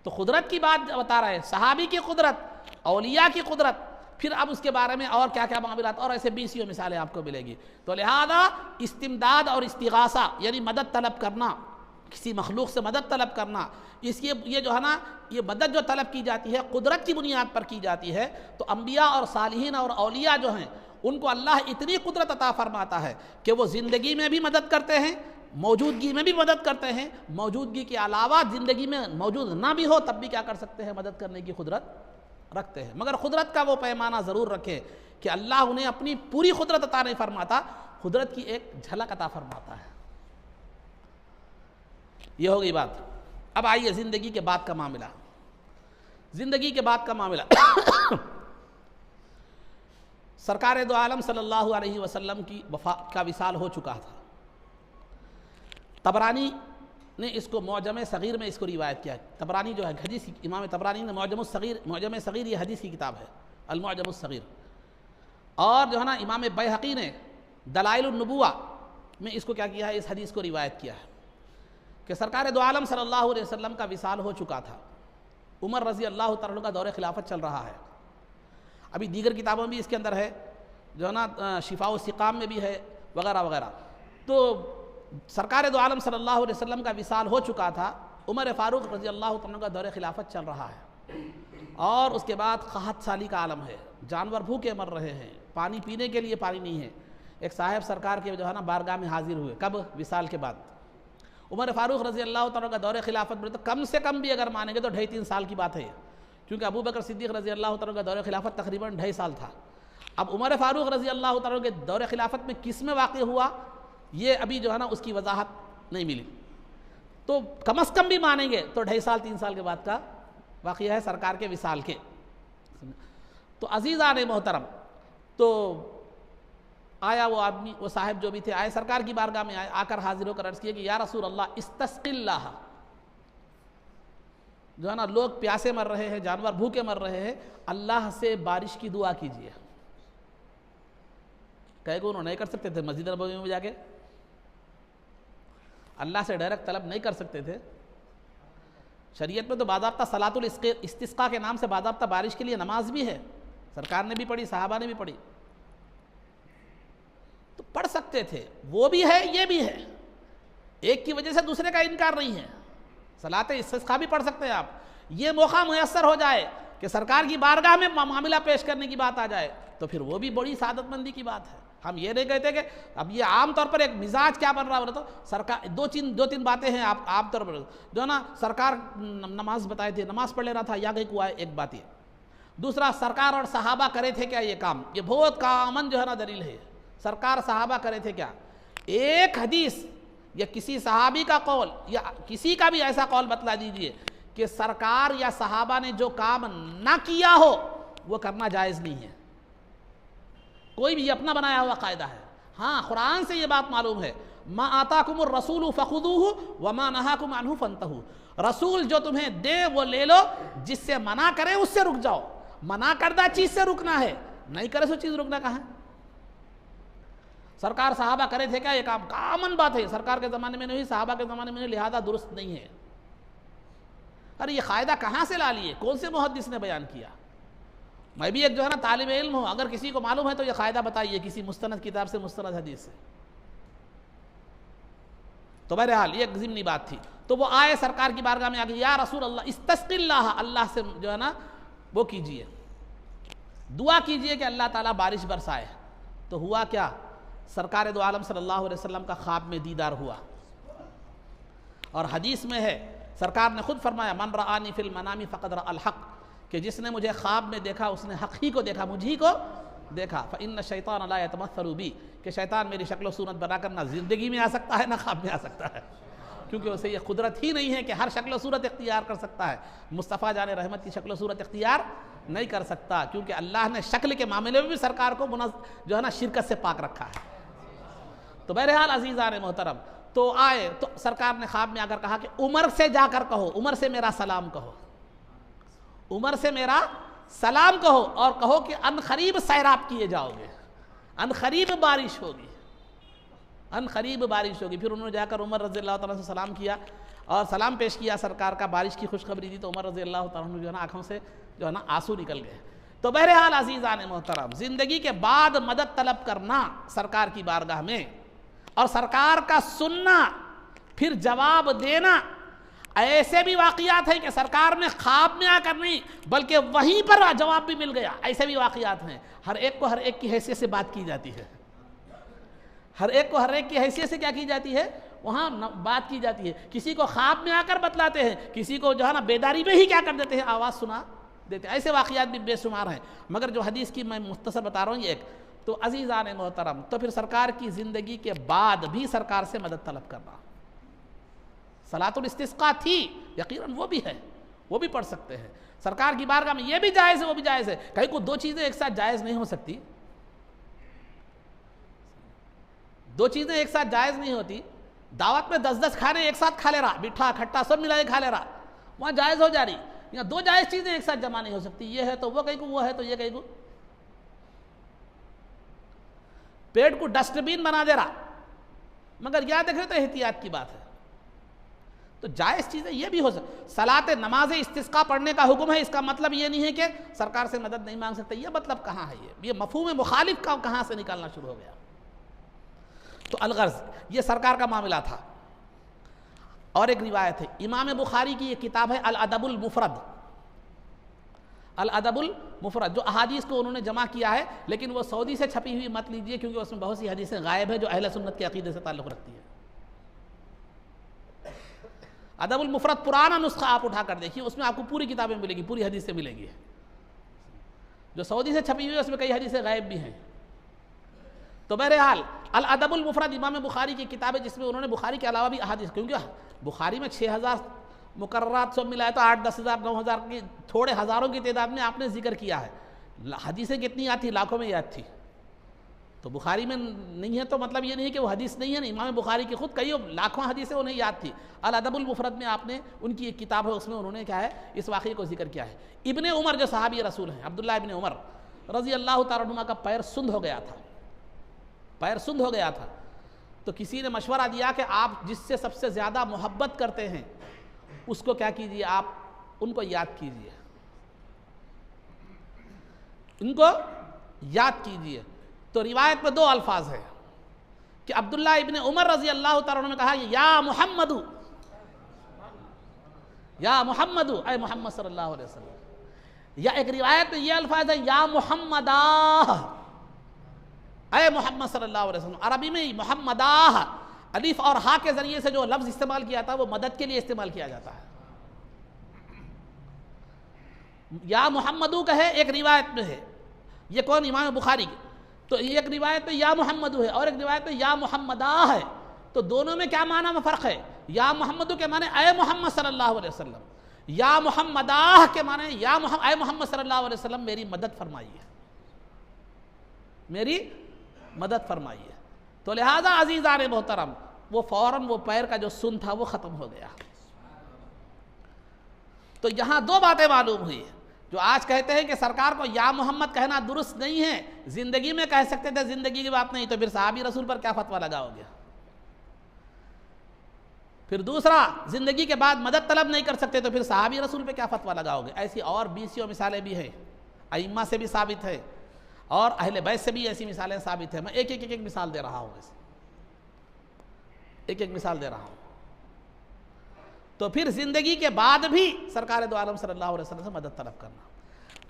S1: تو قدرت کی بات بتا رہے ہیں، صحابی کی قدرت، اولیاء کی قدرت، پھر اب اس کے بارے میں اور کیا کیا معاملات، اور ایسے 20 مثالیں آپ کو ملے گی۔ تو لہذا استمداد اور استغاثہ یعنی مدد طلب کرنا، کسی مخلوق سے مدد طلب کرنا، یہ جو ہے نا یہ مدد جو طلب کی جاتی ہے قدرت کی بنیاد پر کی جاتی ہے۔ تو انبیاء اور صالحین اور اولیاء جو ہیں ان کو اللہ اتنی قدرت عطا فرماتا ہے کہ وہ زندگی میں بھی مدد کرتے ہیں، موجودگی میں بھی مدد کرتے ہیں، موجودگی کے علاوہ زندگی میں موجود نہ بھی ہو تب بھی کیا کر سکتے ہیں؟ مدد کرنے کی قدرت رکھتے ہیں۔ مگر قدرت کا وہ پیمانہ ضرور رکھے کہ اللہ انہیں اپنی پوری قدرت عطا نہیں فرماتا، قدرت کی ایک جھلک عطا فرماتا ہے۔ یہ ہو گئی بات۔ اب آئیے زندگی کے بعد کا معاملہ، زندگی کے بعد کا معاملہ سرکار دو عالم صلی اللہ علیہ وسلم کی وفات کا وصال ہو چکا تھا۔ طبرانی نے اس کو معجم صغیر میں اس کو روایت کیا ہے۔ طبرانی جو ہے حدیث، امام طبرانی نے معجم صغیر یہ حدیث کی کتاب ہے، المعجم الصغیر، اور جو ہے نا امام بیہقی نے دلائل النبوہ میں اس کو کیا کیا ہے، اس حدیث کو روایت کیا ہے کہ سرکار دو عالم صلی اللہ علیہ وسلم کا وصال ہو چکا تھا، عمر رضی اللہ تعالیٰ کا دور خلافت چل رہا ہے۔ ابھی دیگر کتابوں میں بھی اس کے اندر ہے، جو ہے نا شفاء السقام میں بھی ہے وغیرہ وغیرہ۔ تو سرکار دو عالم صلی اللہ علیہ وسلم کا وصال ہو چکا تھا، عمر فاروق رضی اللہ تعالیٰ کا دور خلافت چل رہا ہے، اور اس کے بعد قحط سالی کا عالم ہے، جانور بھوکے مر رہے ہیں، پانی پینے کے لیے پانی نہیں ہے۔ ایک صاحب سرکار کے جو ہے نا بارگاہ میں حاضر ہوئے، کب؟ وصال کے بعد۔ عمر فاروق رضی اللہ تعالیٰ کا دور خلافت میں تو کم سے کم بھی اگر مانیں گے تو 2.5-3 سال کی بات ہے، کیونکہ ابو بکر صدیق رضی اللہ تعالیٰ کا دور خلافت تقریباً 2.5 سال تھا۔ اب عمر فاروق رضی اللہ تعالیٰ کے دور خلافت میں کس میں واقع ہوا یہ ابھی جو ہے نا اس کی وضاحت نہیں ملی، تو کم از کم بھی مانیں گے تو 2.5-3 سال کے بعد کا واقعہ ہے سرکار کے وصال کے۔ تو عزیزان محترم، تو آیا وہ آدمی، وہ صاحب جو بھی تھے، آئے سرکار کی بارگاہ میں، آئے، آ کر حاضر ہو کر عرض کیا کہ یا رسول اللہ استسقی اللہ، جو ہے نا لوگ پیاسے مر رہے ہیں، جانور بھوکے مر رہے ہیں، اللہ سے بارش کی دعا کیجیے۔ کہے کہ انہوں نہیں کر سکتے تھے مسجد نبوی میں جا کے؟ اللہ سے ڈائریکٹ طلب نہیں کر سکتے تھے؟ شریعت میں تو باضابطہ صلاۃ الاستسقاء کے نام سے باضابطہ بارش کے لیے نماز بھی ہے، سرکار نے بھی پڑھی، صحابہ نے بھی پڑھی، تو پڑھ سکتے تھے، وہ بھی ہے یہ بھی ہے، ایک کی وجہ سے دوسرے کا انکار نہیں ہے۔ صلاۃ استسقاء بھی پڑھ سکتے ہیں آپ، یہ موقع میسر ہو جائے کہ سرکار کی بارگاہ میں معاملہ پیش کرنے کی بات آ جائے تو پھر وہ بھی بڑی سعادت مندی کی بات ہے۔ ہم یہ نہیں کہتے کہ اب یہ عام طور پر ایک مزاج کیا بن رہا ہے، تو سرکار دو تین باتیں ہیں آپ عام طور پر جو ہے نا، سرکار نماز بتائے تھے، نماز پڑھ لینا تھا یا کہیں کو آئے، ایک بات یہ۔ دوسرا، سرکار اور صحابہ کرے تھے کیا یہ کام، یہ بہت کامن جو ہے نا دلیل ہے، سرکار صحابہ کرے تھے کیا؟ ایک حدیث یا کسی صحابی کا قول یا کسی کا بھی ایسا قول بتلا دیجئے کہ سرکار یا صحابہ نے جو کام نہ کیا ہو وہ کرنا جائز نہیں ہے۔ کوئی بھی اپنا بنایا ہوا قاعدہ ہے۔ ہاں، قرآن سے یہ بات معلوم ہے، ما آتاکم الرسول فخذوہ وما نہاکم عنہ فانتہوا، رسول جو تمہیں دے وہ لے لو، جس سے منع کرے اس سے رک جاؤ۔ منع کردہ چیز سے رکنا ہے، نہیں کرے سو چیز رکنا کہاں ہے؟ سرکار صحابہ کرے تھے کیا یہ کام؟ کامن بات ہے، سرکار کے زمانے میں نہیں، صحابہ کے زمانے میں نہیں، لہذا درست نہیں ہے۔ ارے یہ قاعدہ کہاں سے لا لیے؟ کون سے محدث نے بیان کیا؟ میں بھی ایک جو ہے نا طالب علم ہوں، اگر کسی کو معلوم ہے تو یہ قاعدہ بتائیے کسی مستند کتاب سے، مستند حدیث سے۔ تو بہرحال یہ ایک ضمنی بات تھی۔ تو وہ آئے سرکار کی بارگاہ میں آ گئی، یا رسول اللہ استسقِ اللہ، اللہ سے جو ہے نا وہ کیجئے، دعا کیجئے کہ اللہ تعالیٰ بارش برسائے۔ تو ہوا کیا؟ سرکار دو عالم صلی اللہ علیہ وسلم کا خواب میں دیدار ہوا، اور حدیث میں ہے سرکار نے خود فرمایا، من رآنی فی المنام فقد رأى الحق، کہ جس نے مجھے خواب میں دیکھا اس نے حق ہی کو دیکھا، مجھ ہی کو دیکھا۔ فإن الشیطان لا يتمثل بی، کہ شیطان میری شکل و صورت بنا کر نہ زندگی میں آ سکتا ہے نہ خواب میں آ سکتا ہے، کیونکہ اسے یہ قدرت ہی نہیں ہے کہ ہر شکل و صورت اختیار کر سکتا ہے۔ مصطفیٰ جان رحمت کی شکل و صورت اختیار نہیں کر سکتا، کیونکہ اللہ نے شکل کے معاملے میں بھی سرکار کو جو ہے نا شرکت سے پاک رکھا ہے۔ تو بہرحال عزیزان محترم، تو آئے تو سرکار نے خواب میں آ کر کہا کہ عمر سے جا کر کہو، عمر سے میرا سلام کہو، عمر سے میرا سلام کہو، اور کہو کہ ان قریب سیراب کیے جاؤ گے، ان قریب بارش ہوگی، ان قریب بارش ہوگی۔ پھر انہوں نے جا کر عمر رضی اللہ تعالیٰ سے سلام کیا اور سلام پیش کیا سرکار کا، بارش کی خوشخبری دی، تو عمر رضی اللہ تعالیٰ عنہ جو ہے نا آنکھوں سے جو ہے نا آنسو نکل گئے۔ تو بہرحال عزیزان محترم، زندگی کے بعد مدد طلب کرنا سرکار کی بارگاہ میں، اور سرکار کا سننا پھر جواب دینا، ایسے بھی واقعات ہیں کہ سرکار نے خواب میں آ کر نہیں بلکہ وہیں پر جواب بھی مل گیا، ایسے بھی واقعات ہیں۔ ہر ایک کو ہر ایک کی حیثیت سے بات کی جاتی ہے، ہر ایک کو ہر ایک کی حیثیت سے کیا کی جاتی ہے، وہاں بات کی جاتی ہے۔ کسی کو خواب میں آ کر بتلاتے ہیں، کسی کو جو ہے نا بیداری میں ہی کیا کر دیتے ہیں، آواز سنا دیتے ہیں۔ ایسے واقعات بھی بے شمار ہیں، مگر جو حدیث کی میں مختصر بتا رہا ہوں یہ ایک۔ تو عزیزان محترم، تو پھر سرکار کی زندگی کے بعد بھی سرکار سے مدد طلب کرنا، صلاۃ الاستسقاء تھی، یقیناً وہ بھی ہے، وہ بھی پڑھ سکتے ہیں سرکار کی بارگاہ میں، یہ بھی جائز ہے وہ بھی جائز ہے۔ کہیں کو دو چیزیں ایک ساتھ جائز نہیں ہو سکتی، دو چیزیں ایک ساتھ جائز نہیں ہوتی۔ دعوت میں 10 کھانے ایک ساتھ کھا لے رہا، میٹھا کھٹا سب ملا کے کھا لے رہا، وہاں جائز ہو جا رہی۔ یا دو جائز چیزیں ایک ساتھ جمع نہیں ہو سکتی، یہ ہے تو وہ کہیں کو، وہ ہے تو یہ کہیں کو۔ پیٹ کو ڈسٹ بین بنا دے رہا، مگر یاد رکھے تو احتیاط کی بات ہے۔ تو جائز چیزیں یہ بھی ہو سکتی۔ صلاۃ نماز استسقاء پڑھنے کا حکم ہے، اس کا مطلب یہ نہیں ہے کہ سرکار سے مدد نہیں مانگ سکتے، یہ مطلب کہاں ہے، یہ مفہوم مخالف کا کہاں سے نکالنا شروع ہو گیا۔ تو الغرض یہ سرکار کا معاملہ تھا۔ اور ایک روایت ہے، امام بخاری کی یہ کتاب ہے الادب المفرد، الادب المفرد، جو احادیث کو انہوں نے جمع کیا ہے، لیکن وہ سعودی سے چھپی ہوئی مت لیجئے، کیونکہ اس میں بہت سی حدیثیں غائب ہیں جو اہل سنت کے عقیدے سے تعلق رکھتی ہے۔ ادب المفرد پرانا نسخہ آپ اٹھا کر دیکھیے، اس میں آپ کو پوری کتابیں ملے گی، پوری حدیثیں ملیں گی۔ جو سعودی سے چھپی ہوئی ہے اس میں کئی حدیثیں غائب بھی ہیں۔ تو بہرحال الادب المفرد امام بخاری کی کتاب ہے، جس میں انہوں نے بخاری کے علاوہ بھی احادیث، کیونکہ بخاری میں 6000 مقررات سب ملائے تو 8-10,000 9,000 کی تھوڑے ہزاروں کی تعداد میں آپ نے ذکر کیا ہے۔ حدیثیں کتنی یاد تھی؟ لاکھوں میں یاد تھی۔ تو بخاری میں نہیں ہے تو مطلب یہ نہیں کہ وہ حدیث نہیں ہے، نہیں، امام بخاری کی خود کئی لاکھوں حدیثیں انہیں یاد تھی۔ الادب المفرد میں آپ نے ان کی ایک کتاب ہے، اس میں انہوں نے کیا ہے اس واقعے کو ذکر کیا ہے۔ ابن عمر جو صحابی رسول ہیں، عبداللہ ابن عمر رضی اللہ تعالیٰ عنہ کا پیر سند ہو گیا تھا، پیر سند ہو گیا تھا، تو کسی نے مشورہ دیا کہ آپ جس سے سب سے زیادہ محبت کرتے ہیں اس کو کیا کیجئے، آپ ان کو یاد کیجئے، ان کو یاد کیجئے۔ تو روایت میں 2 الفاظ ہیں کہ عبداللہ ابن عمر رضی اللہ تعالیٰ عنہ نے کہا یا محمد، یا محمد، اے محمد صلی اللہ علیہ وسلم۔ یا ایک روایت میں یہ الفاظ ہے یا محمدہ، اے محمد صلی اللہ علیہ وسلم۔ عربی میں محمدہ الف اور ہا کے ذریعے سے جو لفظ استعمال کیا تھا وہ مدد کے لیے استعمال کیا جاتا ہے۔ یا محمدو کہے ایک روایت میں ہے، یہ کون؟ امام بخاری کی۔ تو ایک روایت میں یا محمدو ہے اور ایک روایت میں یا محمدہ ہے، تو دونوں میں کیا معنی میں فرق ہے؟ یا محمدو کے معنی اے محمد صلی اللہ علیہ وسلم، یا محمدہ کے معنی اے محمد صلی اللہ علیہ وسلم میری مدد فرمائیے، میری مدد فرمائیے۔ تو لہذا عزیزان محترم وہ فوراً وہ پیر کا جو سن تھا وہ ختم ہو گیا۔ تو یہاں 2 باتیں معلوم ہوئی، جو آج کہتے ہیں کہ سرکار کو یا محمد کہنا درست نہیں ہے، زندگی میں کہہ سکتے تھے، زندگی کی بات نہیں، تو پھر صحابی رسول پر کیا فتویٰ لگاؤ گے؟ پھر دوسرا، زندگی کے بعد مدد طلب نہیں کر سکتے تو پھر صحابی رسول پہ کیا فتویٰ لگاؤ گے؟ ایسی اور 20 مثالیں بھی ہیں، ائمہ سے بھی ثابت ہے اور اہل بیت سے بھی ایسی مثالیں ثابت ہیں۔ میں ایک مثال دے رہا ہوں، ایک مثال دے رہا ہوں۔ تو پھر زندگی کے بعد بھی سرکار دو عالم صلی اللہ علیہ وسلم سے مدد طلب کرنا۔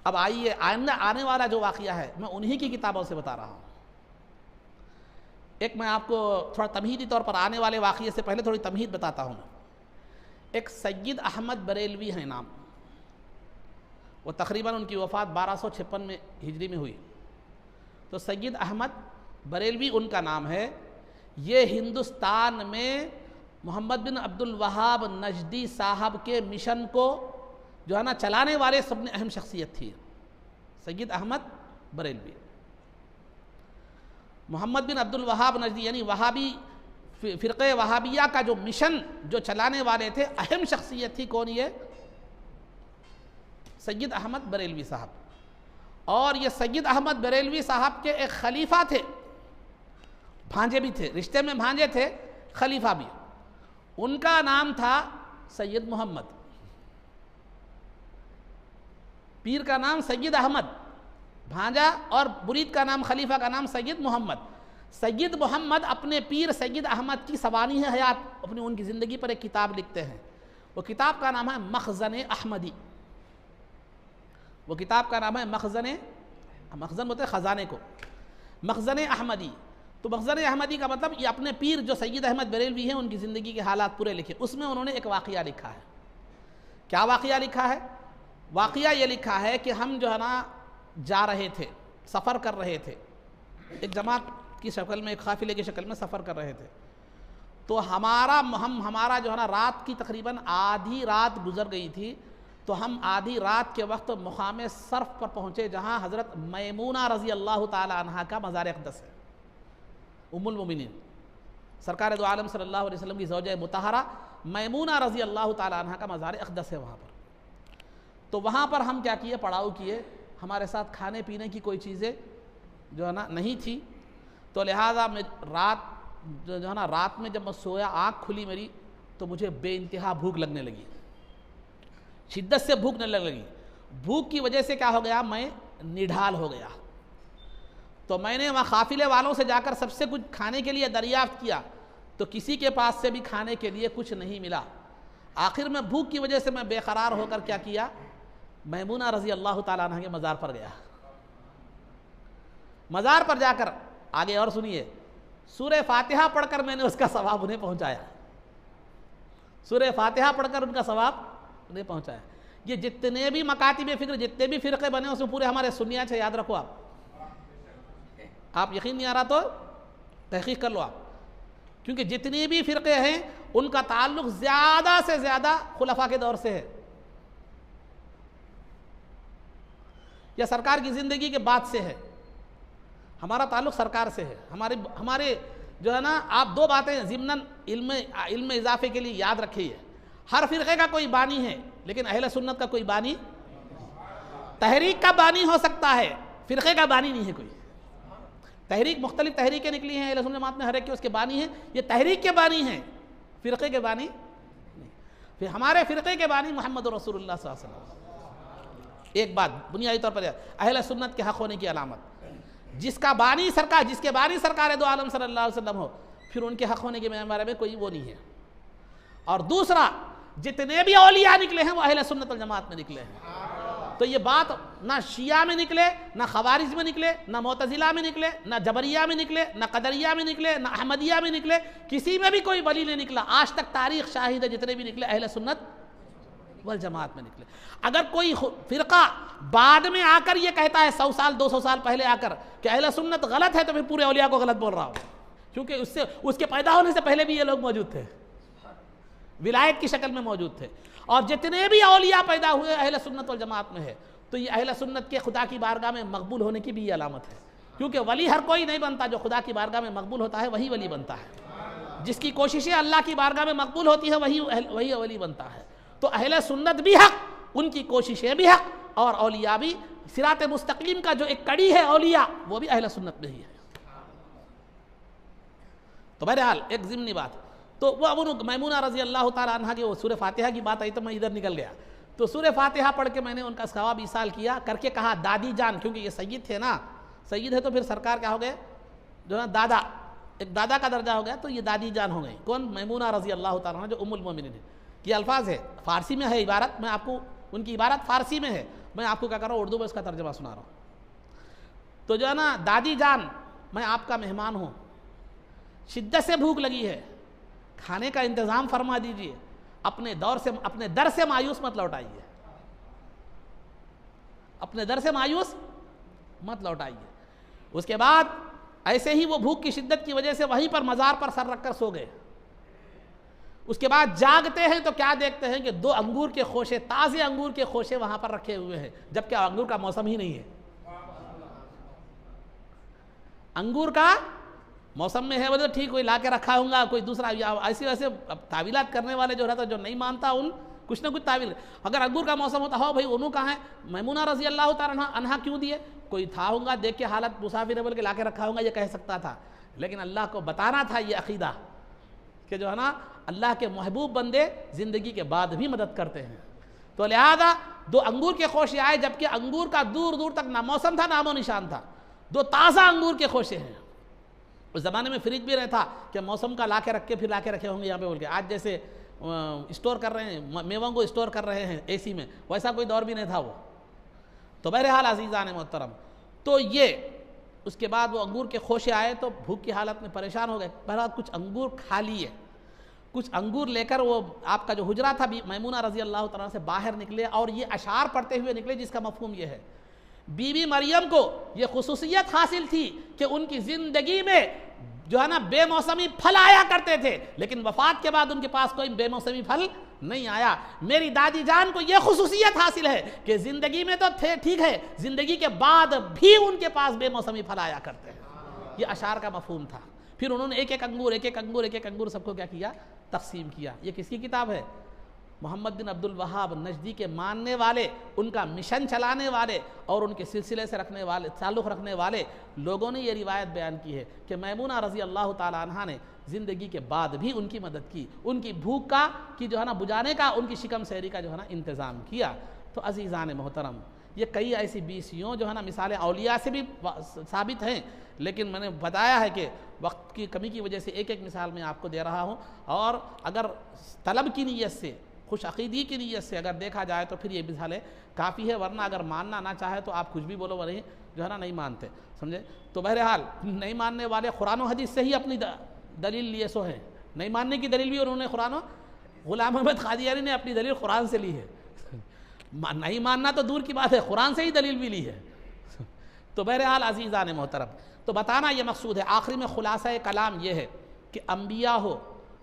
S1: اب آئیے آئندہ آنے والا جو واقعہ ہے میں انہی کی کتابوں سے بتا رہا ہوں۔ ایک میں آپ کو تھوڑا تمہیدی طور پر آنے والے واقعے سے پہلے تھوڑی تمہید بتاتا ہوں۔ ایک سید احمد بریلوی ہیں نام، وہ تقریباً ان کی وفات 1256 میں ہجری میں ہوئی۔ تو سید احمد بریلوی ان کا نام ہے۔ یہ ہندوستان میں محمد بن عبد الوہاب نجدی صاحب کے مشن کو جو ہے نا چلانے والے سب نے اہم شخصیت تھی، سید احمد بریلوی۔ محمد بن عبد الوہاب نجدی یعنی وہابی فرقہ وہابیہ کا جو مشن جو چلانے والے تھے، اہم شخصیت تھی کون؟ یہ سید احمد بریلوی صاحب۔ اور یہ سید احمد بریلوی صاحب کے ایک خلیفہ تھے، بھانجے بھی تھے، رشتے میں بھانجے تھے، خلیفہ بھی۔ ان کا نام تھا سید محمد، پیر کا نام سید احمد، بھانجا اور مرید کا نام خلیفہ کا نام سید محمد۔ سید محمد اپنے پیر سید احمد کی سوانح حیات اپنی ان کی زندگی پر ایک کتاب لکھتے ہیں۔ وہ کتاب کا نام ہے مخزن احمدی۔ وہ کتاب کا نام ہے مخزن ہوتے خزانے کو، مخزن احمدی۔ تو مخزن احمدی کا مطلب یہ اپنے پیر جو سید احمد بریلوی ہیں ان کی زندگی کے حالات پورے لکھے۔ اس میں انہوں نے ایک واقعہ لکھا ہے۔ کیا واقعہ لکھا ہے؟ واقعہ یہ لکھا ہے کہ ہم جو ہے نا جا رہے تھے، سفر کر رہے تھے، ایک جماعت کی شکل میں، ایک قافلے کی شکل میں سفر کر رہے تھے۔ تو ہمارا جو ہے نا رات کی تقریباً آدھی رات گزر گئی تھی۔ تو ہم آدھی رات کے وقت مقام صرف پر پہنچے جہاں حضرت میمونہ رضی اللہ تعالی عنہا کا مزار اقدس ہے، ام المؤمنین سرکار دو عالم صلی اللہ علیہ وسلم کی زوجہ مطہرہ میمونہ رضی اللہ تعالی عنہا کا مزار اقدس ہے وہاں پر۔ تو وہاں پر ہم کیا کیے، پڑاؤ کیے، ہمارے ساتھ کھانے پینے کی کوئی چیزیں جو ہے نا نہیں تھی۔ تو لہٰذا رات میں جب میں سویا، آنکھ کھلی میری تو مجھے بے انتہا بھوک لگنے لگی، شدت سے بھوک لگنے لگی۔ بھوک کی وجہ سے کیا ہو گیا، میں نڈھال ہو گیا۔ تو میں نے وہاں قافلے والوں سے جا کر سب سے کچھ کھانے کے لیے دریافت کیا، تو کسی کے پاس سے بھی کھانے کے لیے کچھ نہیں ملا۔ آخر میں بھوک کی وجہ سے میں بے قرار ہو کر کیا کیا، میمونہ رضی اللہ تعالیٰ عنہ کے مزار پر گیا۔ مزار پر جا کر آگے اور سنیے، سورہ فاتحہ پڑھ کر میں نے اس کا ثواب انہیں پہنچایا، سورہ فاتحہ پڑھ کر ان کا ثواب انہیں پہنچایا۔ یہ جتنے بھی مکاتب فکر، جتنے بھی فرقے بنے اس میں پورے ہمارے سنیات سے، یاد رکھو آپ یقین نہیں آ رہا تو تحقیق کر لو آپ، کیونکہ جتنی بھی فرقے ہیں ان کا تعلق زیادہ سے زیادہ خلفاء کے دور سے ہے یا سرکار کی زندگی کے بعد سے ہے۔ ہمارا تعلق سرکار سے ہے۔ ہمارے جو ہے نا، آپ 2 باتیں ضمناً علم اضافے کے لیے یاد رکھیے۔ ہر فرقے کا کوئی بانی ہے لیکن اہل سنت کا کوئی بانی، تحریک کا بانی ہو سکتا ہے، فرقے کا بانی نہیں ہے کوئی۔ تحریک مختلف تحریکیں نکلی ہیں اہل سنت جماعت میں، ہر ایک کے اس کے بانی ہیں، یہ تحریک کے بانی ہیں، فرقے کے بانی نہیں۔ پھر ہمارے فرقے کے بانی محمد رسول اللہ صلی اللہ علیہ وسلم۔ ایک بات بنیادی طور پر اہل سنت کے حق ہونے کی علامت، جس کے بانی سرکار دو عالم صلی اللہ علیہ وسلم ہو، پھر ان کے حق ہونے کے بارے میں کوئی وہ نہیں ہے۔ اور دوسرا، جتنے بھی اولیاء نکلے ہیں وہ اہل سنت والجماعت میں نکلے ہیں۔ تو یہ بات نہ شیعہ میں نکلے، نہ خوارج میں نکلے، نہ معتزلہ میں نکلے، نہ جبریہ میں نکلے، نہ قدریہ میں نکلے، نہ احمدیہ میں نکلے، کسی میں بھی کوئی ولی نہیں نکلا۔ آج تک تاریخ شاہد ہے جتنے بھی نکلے اہل سنت والجماعت میں نکلے۔ اگر کوئی فرقہ بعد میں آ کر یہ کہتا ہے 100 سال 200 سال پہلے آ کر کہ اہل سنت غلط ہے، تو پھر پورے اولیاء کو غلط بول رہا ہو، کیونکہ اس کے پیدا ہونے سے پہلے بھی یہ لوگ موجود تھے، ولایت کی شکل میں موجود تھے۔ اور جتنے بھی اولیاء پیدا ہوئے اہل سنت والجماعت میں ہے، تو یہ اہل سنت کے خدا کی بارگاہ میں مقبول ہونے کی بھی یہ علامت ہے، کیونکہ ولی ہر کوئی نہیں بنتا، جو خدا کی بارگاہ میں مقبول ہوتا ہے وہی ولی بنتا ہے، جس کی کوششیں اللہ کی بارگاہ میں مقبول ہوتی ہیں وہی ولی بنتا ہے۔ تو اہل سنت بھی حق، ان کی کوششیں بھی حق، اور اولیاء بھی، صراط مستقیم کا جو ایک کڑی ہے اولیاء، وہ بھی اہل سنت میں ہی ہے۔ تو بہرحال ایک ضمنی بات، تو وہ ابو میمونہ رضی اللہ تعالیٰ عنہ کی وہ سورہ فاتحہ کی بات آئی تو میں ادھر نکل گیا، تو سورہ فاتحہ پڑھ کے میں نے ان کا ثواب ایصال کیا، کر کے کہا دادی جان، کیونکہ یہ سید تھے نا، سید ہے تو پھر سرکار کیا ہو گئے، جو ہے دادا، ایک دادا کا درجہ ہو گیا، تو یہ دادی جان ہو گئی۔ کون؟ میمونہ رضی اللہ تعالیٰ عنہ جو ام المومنین ہے۔ یہ الفاظ ہے، فارسی میں ہے عبارت، میں آپ کو ان کی عبارت فارسی میں ہے، میں آپ کو کیا کر رہا ہوں، اردو میں اس کا ترجمہ سنا رہا ہوں۔ تو جو ہے نا، دادی جان میں آپ کا مہمان ہوں، شدت سے بھوک لگی ہے، کھانے کا انتظام فرما دیجئے، اپنے در سے مایوس مت لوٹائیے، اپنے در سے مایوس مت لوٹائیے۔ اس کے بعد ایسے ہی وہ بھوک کی شدت کی وجہ سے وہیں پر مزار پر سر رکھ کر سو گئے۔ اس کے بعد جاگتے ہیں تو کیا دیکھتے ہیں کہ 2 انگور کے خوشے، تازے انگور کے خوشے وہاں پر رکھے ہوئے ہیں، جبکہ انگور کا موسم ہی نہیں ہے۔ انگور کا موسم میں ہے وہ تو ٹھیک، کوئی لا کے رکھا ہوں گا، کوئی دوسرا ایسے ویسے تعویلات کرنے والے جو رہتا، جو نہیں مانتا ان کچھ نہ کچھ تعویل۔ اگر انگور کا موسم ہوتا ہو بھائی انہوں کہاں ہے، میمونہ رضی اللہ تعالیٰ عنہ کیوں دیے، کوئی تھا ہوں گا دیکھ کے حالت مسافر ہے بول کے لا کے رکھا ہوں گا، یہ کہہ سکتا تھا، لیکن اللہ کو بتانا تھا یہ عقیدہ کہ جو ہے نا اللہ کے محبوب بندے زندگی کے بعد بھی مدد کرتے ہیں۔ تو لہذا 2 انگور کے خوشے آئے، جبکہ انگور کا دور دور تک نہ موسم تھا، نام و نشان تھا، 2 تازہ انگور کے خوشے ہیں۔ اس زمانے میں فریج بھی نہیں تھا کہ موسم کا لا کے رکھ کے پھر لا کے رکھے ہوں گے یہاں پہ بول کے، آج جیسے اسٹور کر رہے ہیں میووں کو اسٹور کر رہے ہیں اے سی میں، ویسا کوئی دور بھی نہیں تھا وہ۔ تو بہرحال عزیزان محترم، تو یہ اس کے بعد وہ انگور کے خوشے آئے تو بھوک کی حالت میں پریشان ہو گئے، بہرحال کچھ انگور کھا لیے، کچھ انگور لے کر وہ آپ کا جو حجرہ تھا میمونہ رضی اللہ تعالیٰ سے باہر نکلے، اور یہ اشعار پڑھتے ہوئے نکلے، جس کا مفہوم یہ ہے، بی بی مریم کو یہ خصوصیت حاصل تھی کہ ان کی زندگی میں جو ہے نا بے موسمی پھل آیا کرتے تھے، لیکن وفات کے بعد ان کے پاس کوئی بے موسمی پھل نہیں آیا۔ میری دادی جان کو یہ خصوصیت حاصل ہے کہ زندگی میں تو تھے ٹھیک ہے، زندگی کے بعد بھی ان کے پاس بے موسمی پھل آیا کرتے ہیں۔ یہ اشعار کا مفہوم تھا۔ پھر انہوں نے ایک ایک انگور سب کو کیا کیا، تقسیم کیا۔ یہ کس کی کتاب ہے؟ محمد بن عبد الوہاب نجدی کے ماننے والے، ان کا مشن چلانے والے اور ان کے سلسلے سے رکھنے والے، تعلق رکھنے والے لوگوں نے یہ روایت بیان کی ہے کہ میمونہ رضی اللہ تعالی عنہ نے زندگی کے بعد بھی ان کی مدد کی، ان کی بھوک کا کی جو ہے نا بجانے کا، ان کی شکم سیری کا جو ہے نا انتظام کیا۔ تو عزیزان محترم، یہ کئی ایسی بیسیوں جو ہے نا مثالیں اولیاء سے بھی ثابت ہیں، لیکن میں نے بتایا ہے کہ وقت کی کمی کی وجہ سے ایک ایک مثال میں آپ کو دے رہا ہوں، اور اگر طلب کی نیت سے، خوش عقیدی کی نیت سے اگر دیکھا جائے تو پھر یہ مثالیں کافی ہے، ورنہ اگر ماننا نہ چاہے تو آپ کچھ بھی بولو وہی جو ہے نا نہیں مانتے، سمجھے؟ تو بہرحال نہیں ماننے والے قرآن و حدیث سے ہی اپنی دلیل لیے سو ہیں، نہیں ماننے کی دلیل بھی انہوں نے قرآن و غلام احمد قادیانی نے اپنی دلیل قرآن سے لی ہے، نہیں ماننا تو دور کی بات ہے، قرآن سے ہی دلیل بھی لی ہے۔ تو بہرحال عزیزان محترم، تو بتانا یہ مقصود ہے، آخری میں خلاصہ کلام یہ ہے کہ انبیاء ہو،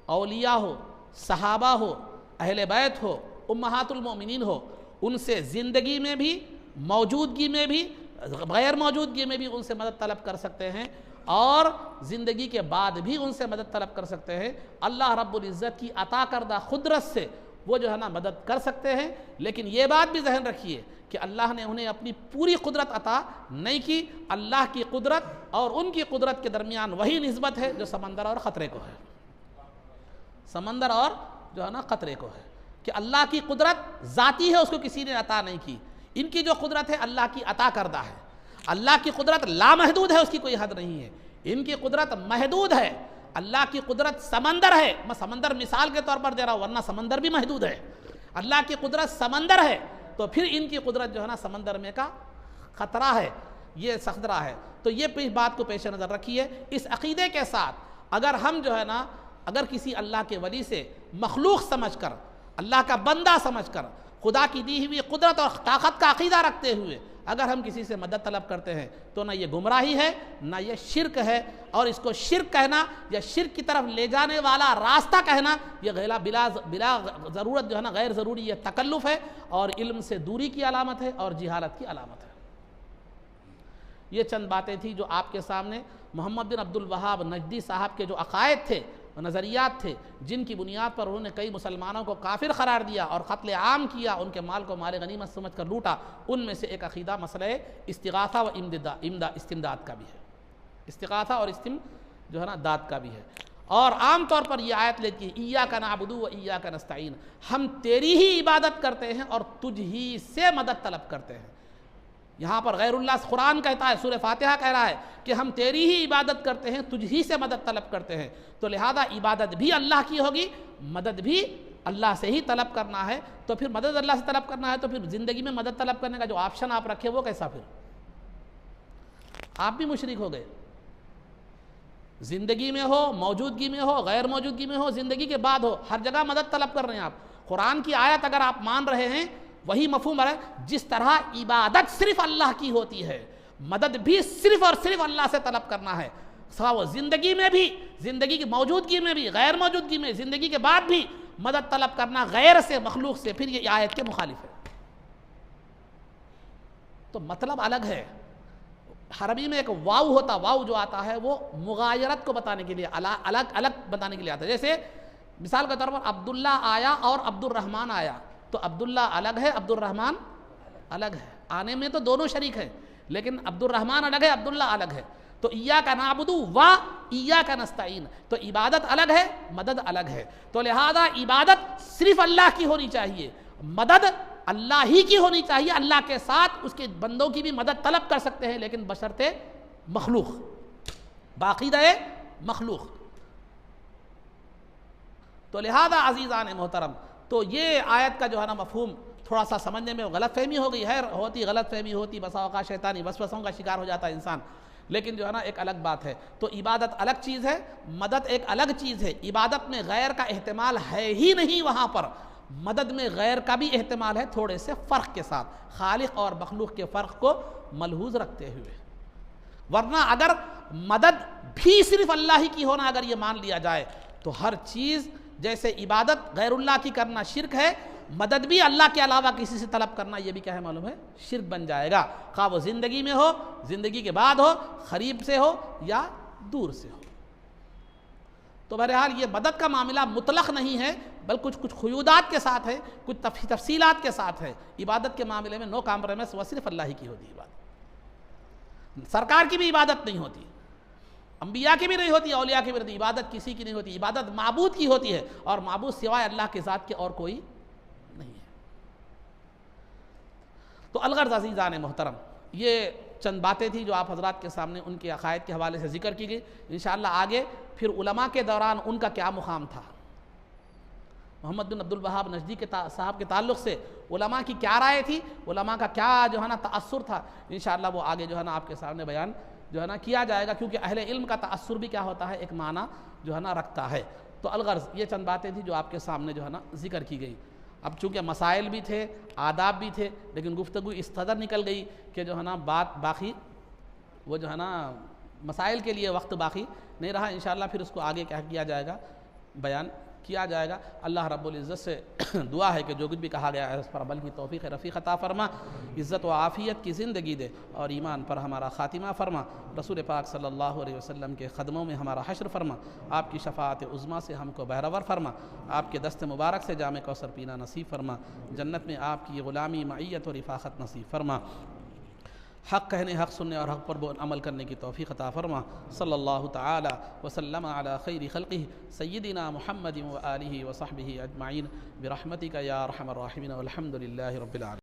S1: اولیاء ہو، صحابہ ہو، اہل بیت ہو، امہات المؤمنین ہو، ان سے زندگی میں بھی، موجودگی میں بھی، غیر موجودگی میں بھی ان سے مدد طلب کر سکتے ہیں، اور زندگی کے بعد بھی ان سے مدد طلب کر سکتے ہیں۔ اللہ رب العزت کی عطا کردہ قدرت سے وہ جو ہے نا مدد کر سکتے ہیں، لیکن یہ بات بھی ذہن رکھیے کہ اللہ نے انہیں اپنی پوری قدرت عطا نہیں کی۔ اللہ کی قدرت اور ان کی قدرت کے درمیان وہی نسبت ہے جو سمندر اور خطرے کو ہے، سمندر اور جو ہے نا خطرے کو ہے، کہ اللہ کی قدرت ذاتی ہے، اس کو کسی نے عطا نہیں کی۔ ان کی جو قدرت ہے اللہ کی عطا کردہ ہے۔ اللہ کی قدرت لامحدود ہے، اس کی کوئی حد نہیں ہے، ان کی قدرت محدود ہے۔ اللہ کی قدرت سمندر ہے، میں سمندر مثال کے طور پر دے رہا ہوں، ورنہ سمندر بھی محدود ہے۔ اللہ کی قدرت سمندر ہے تو پھر ان کی قدرت جو ہے نا سمندر میں کا خطرہ ہے، یہ خطرہ ہے۔ تو یہ بات کو پیش نظر رکھیے۔ اس عقیدے کے ساتھ اگر ہم جو ہے نا اگر کسی اللہ کے ولی سے مخلوق سمجھ کر، اللہ کا بندہ سمجھ کر، خدا کی دی ہوئی قدرت اور طاقت کا عقیدہ رکھتے ہوئے اگر ہم کسی سے مدد طلب کرتے ہیں تو نہ یہ گمراہی ہے، نہ یہ شرک ہے، اور اس کو شرک کہنا یا شرک کی طرف لے جانے والا راستہ کہنا یہ بلا ضرورت جو ہے نا غیر ضروری یہ تکلف ہے، اور علم سے دوری کی علامت ہے اور جہالت کی علامت ہے۔ یہ چند باتیں تھیں جو آپ کے سامنے محمد بن عبد الوہاب نجدی صاحب کے جو عقائد تھے، نظریات تھے، جن کی بنیاد پر انہوں نے کئی مسلمانوں کو کافر قرار دیا اور قتل عام کیا، ان کے مال کو مال غنیمت سمجھ کر لوٹا۔ ان میں سے ایک عقیدہ مسئلہ استغاثہ و استمداد کا بھی ہے، استغاثہ اور جو ہے نا داد کا بھی ہے۔ اور عام طور پر یہ آیت لیتی ہے ایاک نعبد و ایاک نستعین، ہم تیری ہی عبادت کرتے ہیں اور تجھ ہی سے مدد طلب کرتے ہیں۔ یہاں پر غیر اللہ قرآن کہتا ہے، سورہ فاتحہ کہہ رہا ہے کہ ہم تیری ہی عبادت کرتے ہیں، تجھ ہی سے مدد طلب کرتے ہیں، تو لہذا عبادت بھی اللہ کی ہوگی، مدد بھی اللہ سے ہی طلب کرنا ہے۔ تو پھر مدد اللہ سے طلب کرنا ہے تو پھر زندگی میں مدد طلب کرنے کا جو آپشن آپ رکھے وہ کیسا؟ پھر آپ بھی مشرک ہو گئے۔ زندگی میں ہو، موجودگی میں ہو، غیر موجودگی میں ہو، زندگی کے بعد ہو، ہر جگہ مدد طلب کر رہے ہیں آپ۔ قرآن کی آیت اگر آپ مان رہے ہیں وہی مفہوم ہے، جس طرح عبادت صرف اللہ کی ہوتی ہے، مدد بھی صرف اور صرف اللہ سے طلب کرنا ہے، سواء زندگی میں بھی، زندگی کی موجودگی میں بھی، غیر موجودگی میں، زندگی کے بعد بھی مدد طلب کرنا غیر سے، مخلوق سے، پھر یہ آیت کے مخالف ہے۔ تو مطلب الگ ہے۔ عربی میں ایک واو ہوتا، واو جو آتا ہے وہ مغایرت کو بتانے کے لیے، الگ الگ بتانے کے لیے آتا ہے۔ جیسے مثال کے طور پر عبداللہ آیا اور عبد الرحمن آیا، تو عبداللہ الگ ہے، عبد الرحمن الگ ہے، آنے میں تو دونوں شریک ہیں، لیکن عبد الرحمن الگ ہے، عبداللہ الگ ہے۔ تو ایاک نعبد و ایاک نستعین، تو عبادت الگ ہے، مدد الگ ہے۔ تو لہذا عبادت صرف اللہ کی ہونی چاہیے، مدد اللہ ہی کی ہونی چاہیے، اللہ کے ساتھ اس کے بندوں کی بھی مدد طلب کر سکتے ہیں، لیکن بشرط مخلوق، باقاعدہ مخلوق۔ تو لہذا عزیزان محترم، تو یہ آیت کا جو ہے نا مفہوم تھوڑا سا سمجھنے میں غلط فہمی ہو گئی ہے، غلط فہمی ہوتی، بسا اوقات شیطانی وسوسوں کا شکار ہو جاتا ہے انسان، لیکن جو ہے نا ایک الگ بات ہے۔ تو عبادت الگ چیز ہے، مدد ایک الگ چیز ہے۔ عبادت میں غیر کا احتمال ہے ہی نہیں، وہاں پر مدد میں غیر کا بھی احتمال ہے، تھوڑے سے فرق کے ساتھ، خالق اور مخلوق کے فرق کو ملحوظ رکھتے ہوئے۔ ورنہ اگر مدد بھی صرف اللہ ہی کی ہونا اگر یہ مان لیا جائے تو ہر چیز، جیسے عبادت غیر اللہ کی کرنا شرک ہے، مدد بھی اللہ کے علاوہ کسی سے طلب کرنا یہ بھی کیا ہے معلوم ہے، شرک بن جائے گا، خواہ وہ زندگی میں ہو، زندگی کے بعد ہو، قریب سے ہو یا دور سے ہو۔ تو بہرحال یہ مدد کا معاملہ مطلق نہیں ہے، بلکہ کچھ قیودات کے ساتھ ہے، کچھ تفصیلات کے ساتھ ہے۔ عبادت کے معاملے میں نو کمپرومائز، وہ صرف اللہ ہی کی ہوتی ہے عبادت۔ سرکار کی بھی عبادت نہیں ہوتی، انبیاء کی بھی نہیں ہوتی، اولیاء کی بھی نہیں ہوتی، عبادت کسی کی نہیں ہوتی، عبادت معبود کی ہوتی ہے، اور معبود سوائے اللہ کے ذات کے اور کوئی نہیں ہے۔ تو الغرض عزیزان محترم، یہ چند باتیں تھیں جو آپ حضرات کے سامنے ان کے عقائد کے حوالے سے ذکر کی گئی۔ انشاءاللہ آگے پھر علماء کے دوران ان کا کیا مقام تھا، محمد بن عبد الوہاب نجدی کے صاحب کے تعلق سے علماء کی کیا رائے تھی، علماء کا کیا جو ہے نا تأثر تھا، انشاءاللہ وہ آگے جو ہے نا آپ کے سامنے بیان جو ہے نا کیا جائے گا، کیونکہ اہل علم کا تأثر بھی کیا ہوتا ہے، ایک معنی جو ہے نا رکھتا ہے۔ تو الغرض یہ چند باتیں تھیں جو آپ کے سامنے جو ہے نا ذکر کی گئی۔ اب چونکہ مسائل بھی تھے، آداب بھی تھے، لیکن گفتگو اس قدر نکل گئی کہ جو ہے نا بات باقی وہ جو ہے نا مسائل کے لیے وقت باقی نہیں رہا۔ انشاءاللہ پھر اس کو آگے کیا کیا جائے گا، بیان کیا جائے گا۔ اللہ رب العزت سے دعا ہے کہ جو کچھ بھی کہا گیا ہے اس پر عمل کی توفیق رفیق عطا فرما، عزت و عافیت کی زندگی دے اور ایمان پر ہمارا خاتمہ فرما، رسول پاک صلی اللہ علیہ وسلم کے قدموں میں ہمارا حشر فرما، آپ کی شفاعت عظمیٰ سے ہم کو بہرور فرما، آپ کے دست مبارک سے جام کوثر پینا نصیب فرما، جنت میں آپ کی غلامی معیت و رفاقت نصیب فرما، حق کہنے، حق سننے اور حق پر عمل کرنے کی توفیق عطا فرما۔ صلی اللہ تعالی وسلم علی خیر خلقہ سیدنا محمد و آلہ و صحبہ اجمعین برحمتک یا ارحم الراحمین والحمد للہ رب العالمین۔